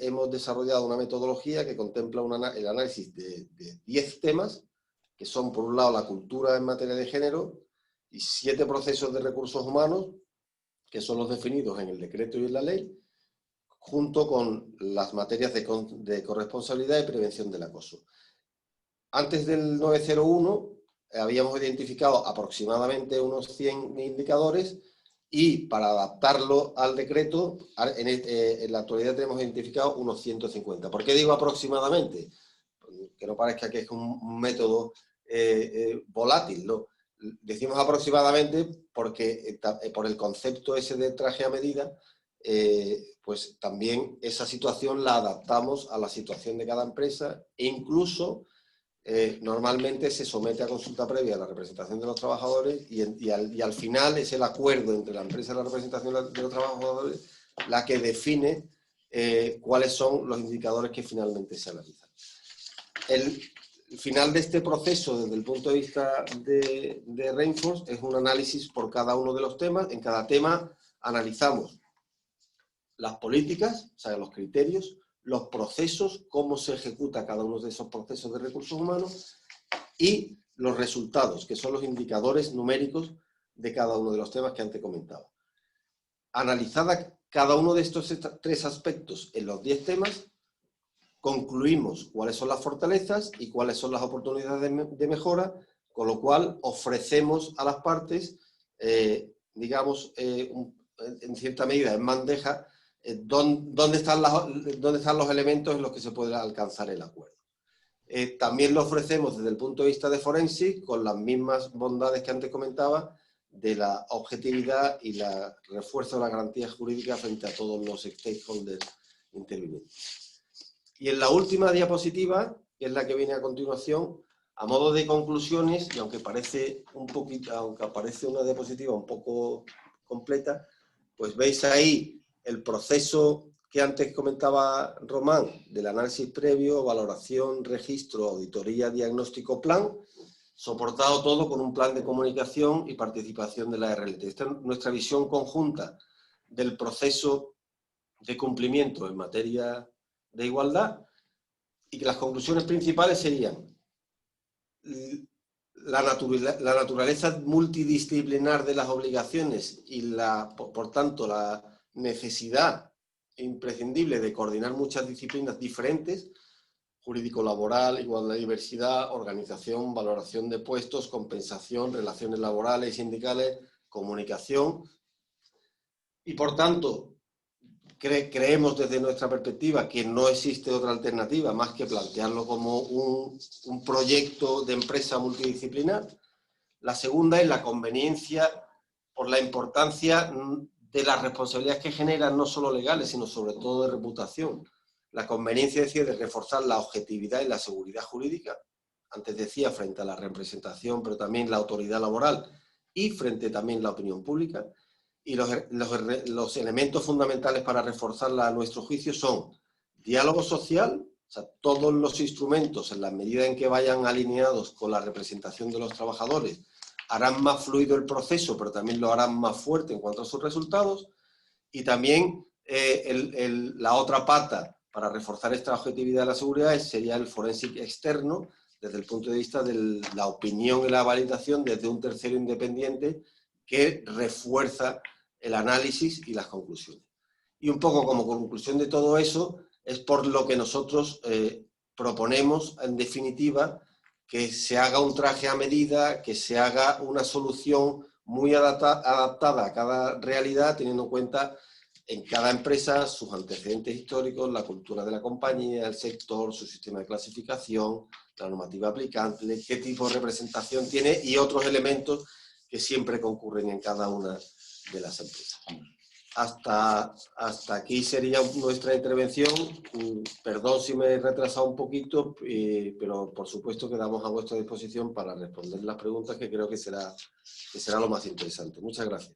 hemos desarrollado una metodología que contempla el análisis de 10 temas, que son, por un lado, la cultura en materia de género y 7 procesos de recursos humanos, que son los definidos en el decreto y en la ley, junto con las materias de corresponsabilidad y prevención del acoso. Antes del 901 habíamos identificado aproximadamente unos 100 indicadores, y para adaptarlo al decreto, en la actualidad tenemos identificado unos 150. ¿Por qué digo aproximadamente? Que no parezca que es un método volátil, ¿no? Decimos aproximadamente porque por el concepto ese de traje a medida, pues también esa situación la adaptamos a la situación de cada empresa, e incluso normalmente se somete a consulta previa a la representación de los trabajadores, y al final es el acuerdo entre la empresa y la representación de los trabajadores la que define cuáles son los indicadores que finalmente se analizan. El final de este proceso, desde el punto de vista de Rainforth, es un análisis por cada uno de los temas. En cada tema analizamos las políticas, o sea, los criterios, los procesos, cómo se ejecuta cada uno de esos procesos de recursos humanos y los resultados, que son los indicadores numéricos de cada uno de los temas que antes comentaba. Analizada cada uno de estos 3 aspectos en los 10 temas, concluimos cuáles son las fortalezas y cuáles son las oportunidades de mejora, con lo cual ofrecemos a las partes, digamos, en cierta medida en bandeja, dónde están los elementos en los que se puede alcanzar el acuerdo. También lo ofrecemos desde el punto de vista de Forensic, con las mismas bondades que antes comentaba, de la objetividad y el refuerzo de la garantía jurídica frente a todos los stakeholders intervinientes. Y en la última diapositiva, que es la que viene a continuación, a modo de conclusiones, y aunque parece una diapositiva un poco completa, pues veis ahí el proceso que antes comentaba Román, del análisis previo, valoración, registro, auditoría, diagnóstico, plan, soportado todo con un plan de comunicación y participación de la RLT. Esta es nuestra visión conjunta del proceso de cumplimiento en materia de igualdad, y que las conclusiones principales serían la naturaleza multidisciplinar de las obligaciones y por tanto la necesidad imprescindible de coordinar muchas disciplinas diferentes: jurídico-laboral, igualdad y diversidad, organización, valoración de puestos, compensación, relaciones laborales y sindicales, comunicación. Y por tanto, creemos desde nuestra perspectiva que no existe otra alternativa más que plantearlo como un proyecto de empresa multidisciplinar. La segunda es la conveniencia por la importancia de las responsabilidades que generan, no solo legales, sino sobre todo de reputación. La conveniencia, es decir, de reforzar la objetividad y la seguridad jurídica, antes decía, frente a la representación, pero también la autoridad laboral y frente también a la opinión pública. Y los elementos fundamentales para reforzarla a nuestro juicio son diálogo social, o sea, todos los instrumentos, en la medida en que vayan alineados con la representación de los trabajadores, harán más fluido el proceso, pero también lo harán más fuerte en cuanto a sus resultados. Y también la otra pata para reforzar esta objetividad de la seguridad sería el forensic externo, desde el punto de vista de la opinión y la validación desde un tercero independiente que refuerza el análisis y las conclusiones. Y un poco como conclusión de todo eso, es por lo que nosotros proponemos, en definitiva, que se haga un traje a medida, que se haga una solución muy adaptada a cada realidad, teniendo en cuenta en cada empresa sus antecedentes históricos, la cultura de la compañía, el sector, su sistema de clasificación, la normativa aplicable, qué tipo de representación tiene y otros elementos que siempre concurren en cada una de las empresas. Hasta aquí sería nuestra intervención. Perdón si me he retrasado un poquito, pero por supuesto quedamos a vuestra disposición para responder las preguntas, que creo que será lo más interesante. Muchas gracias.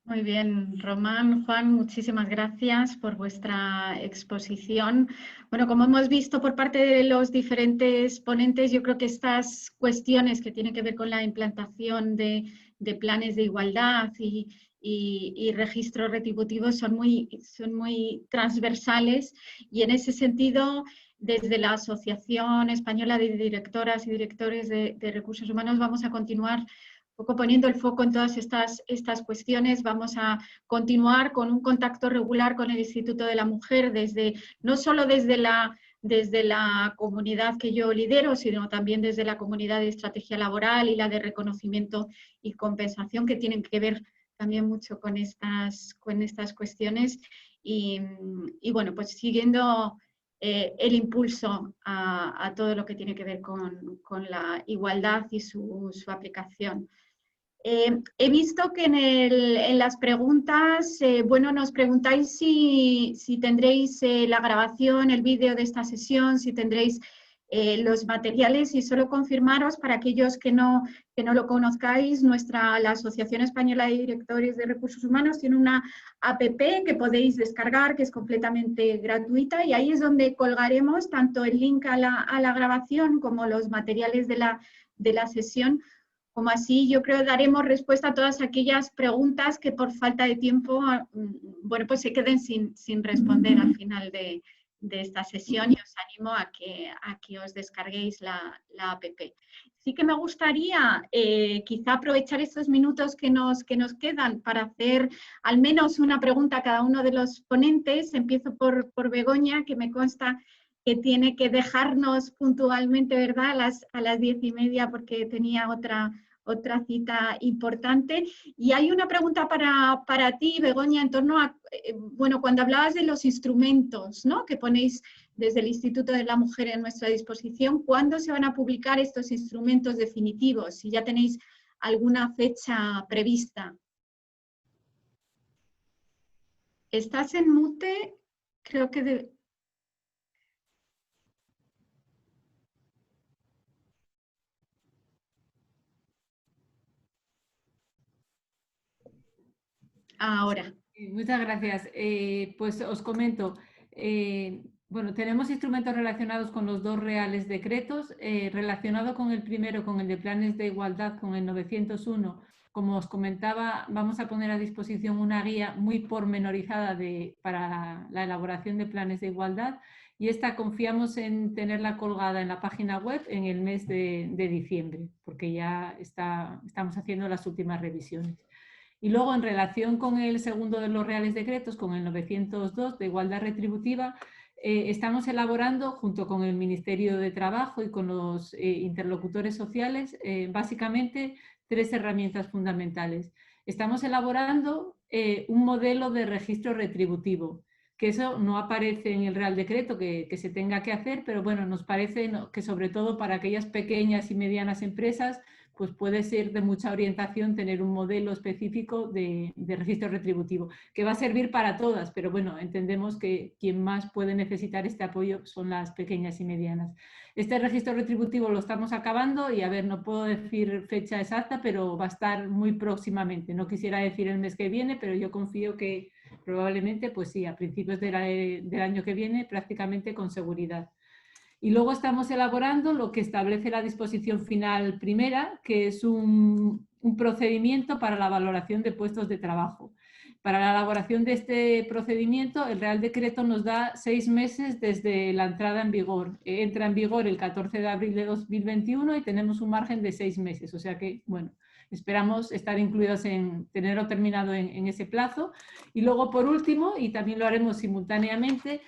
Muy bien, Román, Juan, muchísimas gracias por vuestra exposición. Bueno, como hemos visto por parte de los diferentes ponentes, yo creo que estas cuestiones que tienen que ver con la implantación de planes de igualdad y registros retributivos son muy transversales, y en ese sentido, desde la Asociación Española de Directoras y Directores de Recursos Humanos vamos a continuar un poco poniendo el foco en todas estas cuestiones. Vamos a continuar con un contacto regular con el Instituto de la Mujer, no solo desde la comunidad que yo lidero, sino también desde la comunidad de estrategia laboral y la de reconocimiento y compensación, que tienen que ver también mucho con estas cuestiones. Y bueno, pues siguiendo el impulso a todo lo que tiene que ver con la igualdad y su aplicación. He visto que en las preguntas, bueno, nos preguntáis si tendréis la grabación, el vídeo de esta sesión, si tendréis los materiales, y solo confirmaros, para aquellos que no lo conozcáis, la Asociación Española de Directores de Recursos Humanos tiene una app que podéis descargar, que es completamente gratuita, y ahí es donde colgaremos tanto el link a la grabación como los materiales de la sesión, como así yo creo daremos respuesta a todas aquellas preguntas que por falta de tiempo, bueno, pues se queden sin responder al final de esta sesión, y os animo a que os descarguéis la app. Sí que me gustaría quizá aprovechar estos minutos que nos quedan para hacer al menos una pregunta a cada uno de los ponentes. Empiezo por Begoña, que me consta que tiene que dejarnos puntualmente, ¿verdad?, a las 10:30 porque tenía otra cita importante. Y hay una pregunta para ti, Begoña, en torno a, bueno, cuando hablabas de los instrumentos, ¿no?, que ponéis desde el Instituto de la Mujer en nuestra disposición, ¿cuándo se van a publicar estos instrumentos definitivos? Si ya tenéis alguna fecha prevista. ¿Estás en mute? Creo que... Ahora. Muchas gracias. Pues os comento. Bueno, tenemos instrumentos relacionados con los 2 reales decretos. Relacionado con el primero, con el de planes de igualdad, con el 901, como os comentaba, vamos a poner a disposición una guía muy pormenorizada para la elaboración de planes de igualdad, y esta confiamos en tenerla colgada en la página web en el mes de diciembre, porque ya estamos haciendo las últimas revisiones. Y luego, en relación con el segundo de los reales decretos, con el 902 de igualdad retributiva, estamos elaborando, junto con el Ministerio de Trabajo y con los interlocutores sociales, básicamente 3 herramientas fundamentales. Estamos elaborando un modelo de registro retributivo, que eso no aparece en el Real Decreto que se tenga que hacer, pero bueno, nos parece que sobre todo para aquellas pequeñas y medianas empresas, pues puede ser de mucha orientación tener un modelo específico de registro retributivo, que va a servir para todas, pero bueno, entendemos que quien más puede necesitar este apoyo son las pequeñas y medianas. Este registro retributivo lo estamos acabando y, a ver, no puedo decir fecha exacta, pero va a estar muy próximamente. No quisiera decir el mes que viene, pero yo confío que probablemente, pues sí, a principios del año que viene, prácticamente con seguridad. Y luego estamos elaborando lo que establece la disposición final primera, que es un procedimiento para la valoración de puestos de trabajo. Para la elaboración de este procedimiento, el Real Decreto nos da 6 meses desde la entrada en vigor. Entra en vigor el 14 de abril de 2021 y tenemos un margen de 6 meses. O sea que, bueno, esperamos estar incluidos en tenerlo terminado en ese plazo. Y luego, por último, y también lo haremos simultáneamente,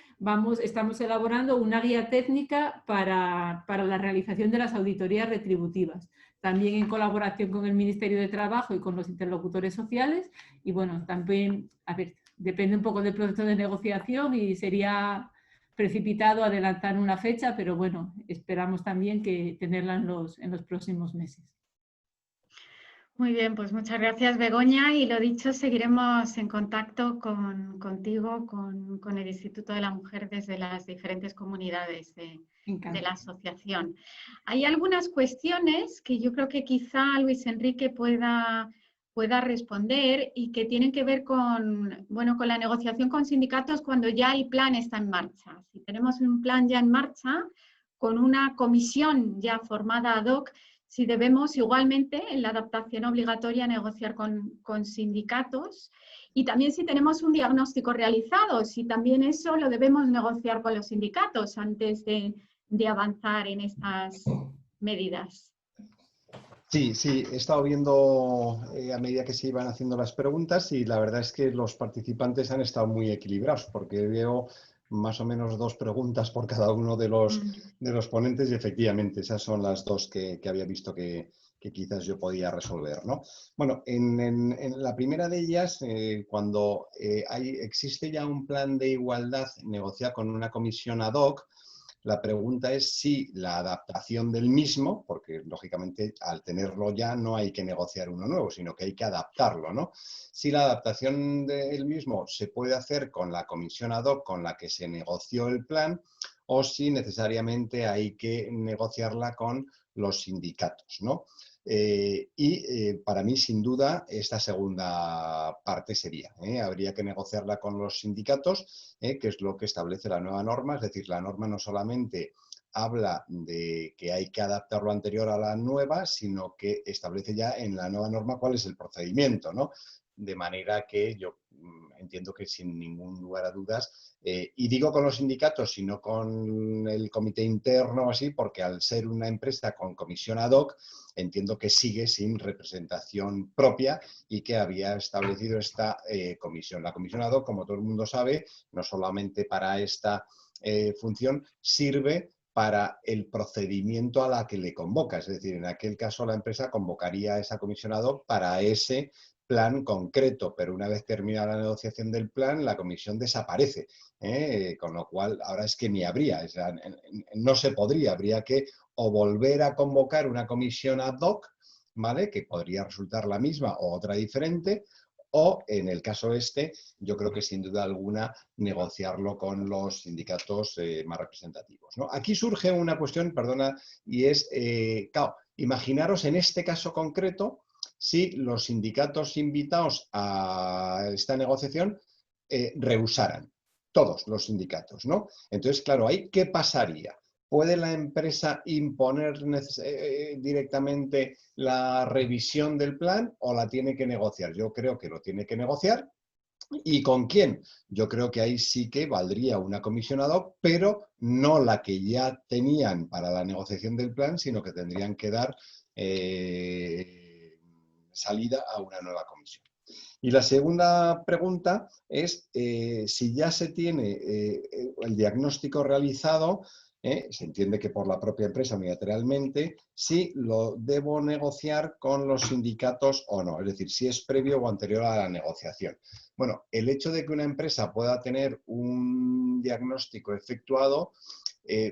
estamos elaborando una guía técnica para la realización de las auditorías retributivas, también en colaboración con el Ministerio de Trabajo y con los interlocutores sociales. Y bueno, también, a ver, depende un poco del proceso de negociación y sería precipitado adelantar una fecha, pero bueno, esperamos también que tenerla en los próximos meses. Muy bien, pues muchas gracias, Begoña, y lo dicho, seguiremos en contacto contigo, con el Instituto de la Mujer desde las diferentes comunidades de la asociación. Hay algunas cuestiones que yo creo que quizá Luis Enrique pueda responder y que tienen que ver con la negociación con sindicatos cuando ya el plan está en marcha. Si tenemos un plan ya en marcha, con una comisión ya formada ad hoc, si debemos igualmente en la adaptación obligatoria negociar con sindicatos, y también si tenemos un diagnóstico realizado, si también eso lo debemos negociar con los sindicatos antes de avanzar en estas medidas. Sí, he estado viendo a medida que se iban haciendo las preguntas, y la verdad es que los participantes han estado muy equilibrados, porque veo más o menos 2 preguntas por cada uno de los ponentes, y efectivamente esas son las 2 que había visto que quizás yo podía resolver, ¿no? Bueno, en la primera de ellas, cuando existe ya un plan de igualdad negociado con una comisión ad hoc, la pregunta es si la adaptación del mismo, porque lógicamente al tenerlo ya no hay que negociar uno nuevo, sino que hay que adaptarlo, ¿no? Si la adaptación del mismo se puede hacer con la comisión ad hoc con la que se negoció el plan, o si necesariamente hay que negociarla con los sindicatos, ¿no? Para mí, sin duda, esta segunda parte sería, habría que negociarla con los sindicatos, que es lo que establece la nueva norma. Es decir, la norma no solamente habla de que hay que adaptar lo anterior a la nueva, sino que establece ya en la nueva norma cuál es el procedimiento, ¿no? De manera que yo entiendo que sin ningún lugar a dudas, y digo con los sindicatos y no con el comité interno así, porque al ser una empresa con comisión ad hoc, entiendo que sigue sin representación propia y que había establecido esta comisión. La comisión ad hoc, como todo el mundo sabe, no solamente para esta función, sirve para el procedimiento a la que le convoca. Es decir, en aquel caso la empresa convocaría a esa comisión ad hoc para ese plan concreto, pero una vez terminada la negociación del plan, la comisión desaparece, con lo cual ahora es que ni habría, o sea, no se podría, habría que o volver a convocar una comisión ad hoc, ¿vale? Que podría resultar la misma o otra diferente, o en el caso este, yo creo que sin duda alguna negociarlo con los sindicatos más representativos, ¿no? Aquí surge una cuestión, perdona, y es, claro, imaginaros en este caso concreto, si los sindicatos invitados a esta negociación rehusaran, todos los sindicatos, ¿no? Entonces, claro, ¿ahí qué pasaría? ¿Puede la empresa imponer directamente la revisión del plan o la tiene que negociar? Yo creo que lo tiene que negociar. ¿Y con quién? Yo creo que ahí sí que valdría una comisión ad hoc, pero no la que ya tenían para la negociación del plan, sino que tendrían que dar salida a una nueva comisión. Y la segunda pregunta es si ya se tiene el diagnóstico realizado, se entiende que por la propia empresa unilateralmente, si lo debo negociar con los sindicatos o no, es decir, si es previo o anterior a la negociación. Bueno, el hecho de que una empresa pueda tener un diagnóstico efectuado,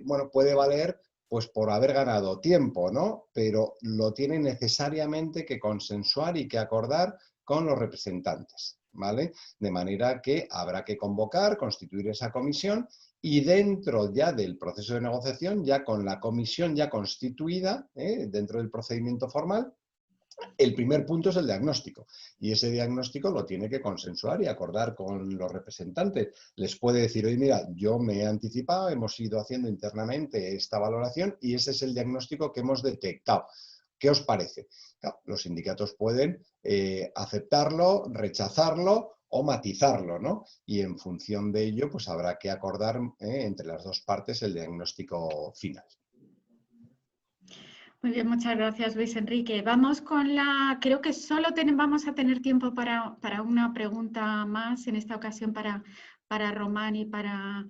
bueno, puede valer pues por haber ganado tiempo, ¿no? Pero lo tiene necesariamente que consensuar y que acordar con los representantes, ¿vale? De manera que habrá que convocar, constituir esa comisión y dentro ya del proceso de negociación, ya con la comisión ya constituida, dentro del procedimiento formal, el primer punto es el diagnóstico y ese diagnóstico lo tiene que consensuar y acordar con los representantes. Les puede decir, oye, mira, yo me he anticipado, hemos ido haciendo internamente esta valoración y ese es el diagnóstico que hemos detectado. ¿Qué os parece? Claro, los sindicatos pueden aceptarlo, rechazarlo o matizarlo, ¿no? Y en función de ello, pues habrá que acordar entre las dos partes el diagnóstico final. Muy bien, muchas gracias, Luis Enrique. Vamos con la... Creo que solo vamos a tener tiempo para una pregunta más, en esta ocasión para Román y para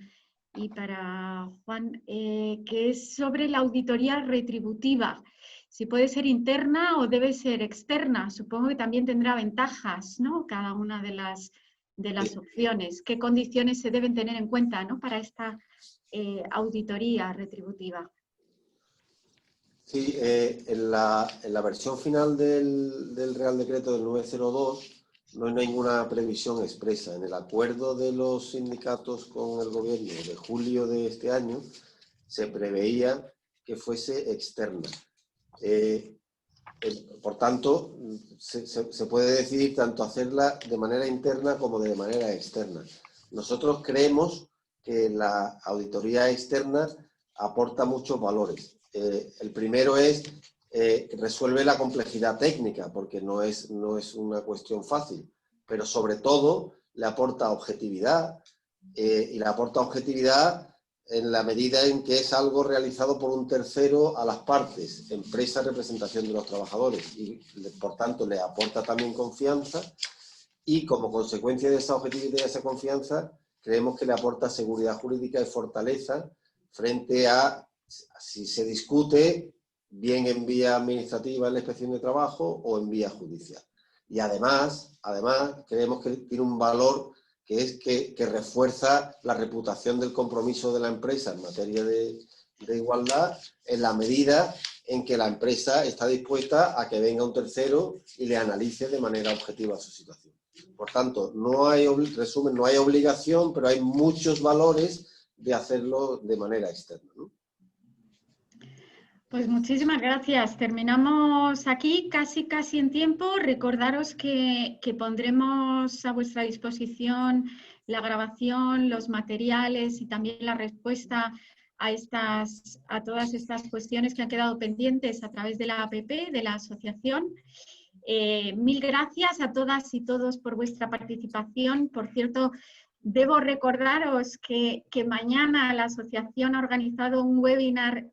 Juan, que es sobre la auditoría retributiva. Si puede ser interna o debe ser externa. Supongo que también tendrá ventajas, ¿no? Cada una de las opciones. ¿Qué condiciones se deben tener en cuenta, ¿no? Para esta auditoría retributiva? Sí, en la versión final del Real Decreto del 902 no hay ninguna previsión expresa. En el acuerdo de los sindicatos con el gobierno de julio de este año se preveía que fuese externa. Por tanto, se puede decidir tanto hacerla de manera interna como de manera externa. Nosotros creemos que la auditoría externa aporta muchos valores. El primero es que resuelve la complejidad técnica, porque no es una cuestión fácil, pero sobre todo le aporta objetividad, y le aporta objetividad en la medida en que es algo realizado por un tercero a las partes, empresa, representación de los trabajadores, y por tanto le aporta también confianza, y como consecuencia de esa objetividad y de esa confianza, creemos que le aporta seguridad jurídica y fortaleza frente a si se discute bien en vía administrativa en la inspección de trabajo o en vía judicial. Y además creemos que tiene un valor que es que refuerza la reputación del compromiso de la empresa en materia de igualdad, en la medida en que la empresa está dispuesta a que venga un tercero y le analice de manera objetiva su situación. Por tanto, no hay obligación, pero hay muchos valores de hacerlo de manera externa, ¿no? Pues muchísimas gracias. Terminamos aquí casi en tiempo. Recordaros que pondremos a vuestra disposición la grabación, los materiales y también la respuesta a todas estas cuestiones que han quedado pendientes a través de la APP, de la asociación. Mil gracias a todas y todos por vuestra participación. Por cierto, debo recordaros que mañana la asociación ha organizado un webinar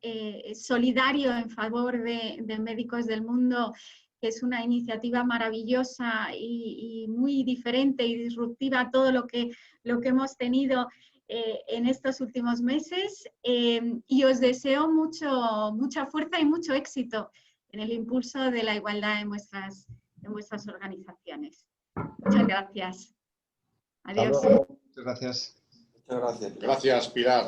solidario en favor de médicos del mundo, que es una iniciativa maravillosa y muy diferente y disruptiva a todo lo que hemos tenido en estos últimos meses, y os deseo mucha fuerza y mucho éxito en el impulso de la igualdad en vuestras organizaciones. Muchas gracias. Adiós. Muchas gracias. Muchas gracias. Gracias, Pilar.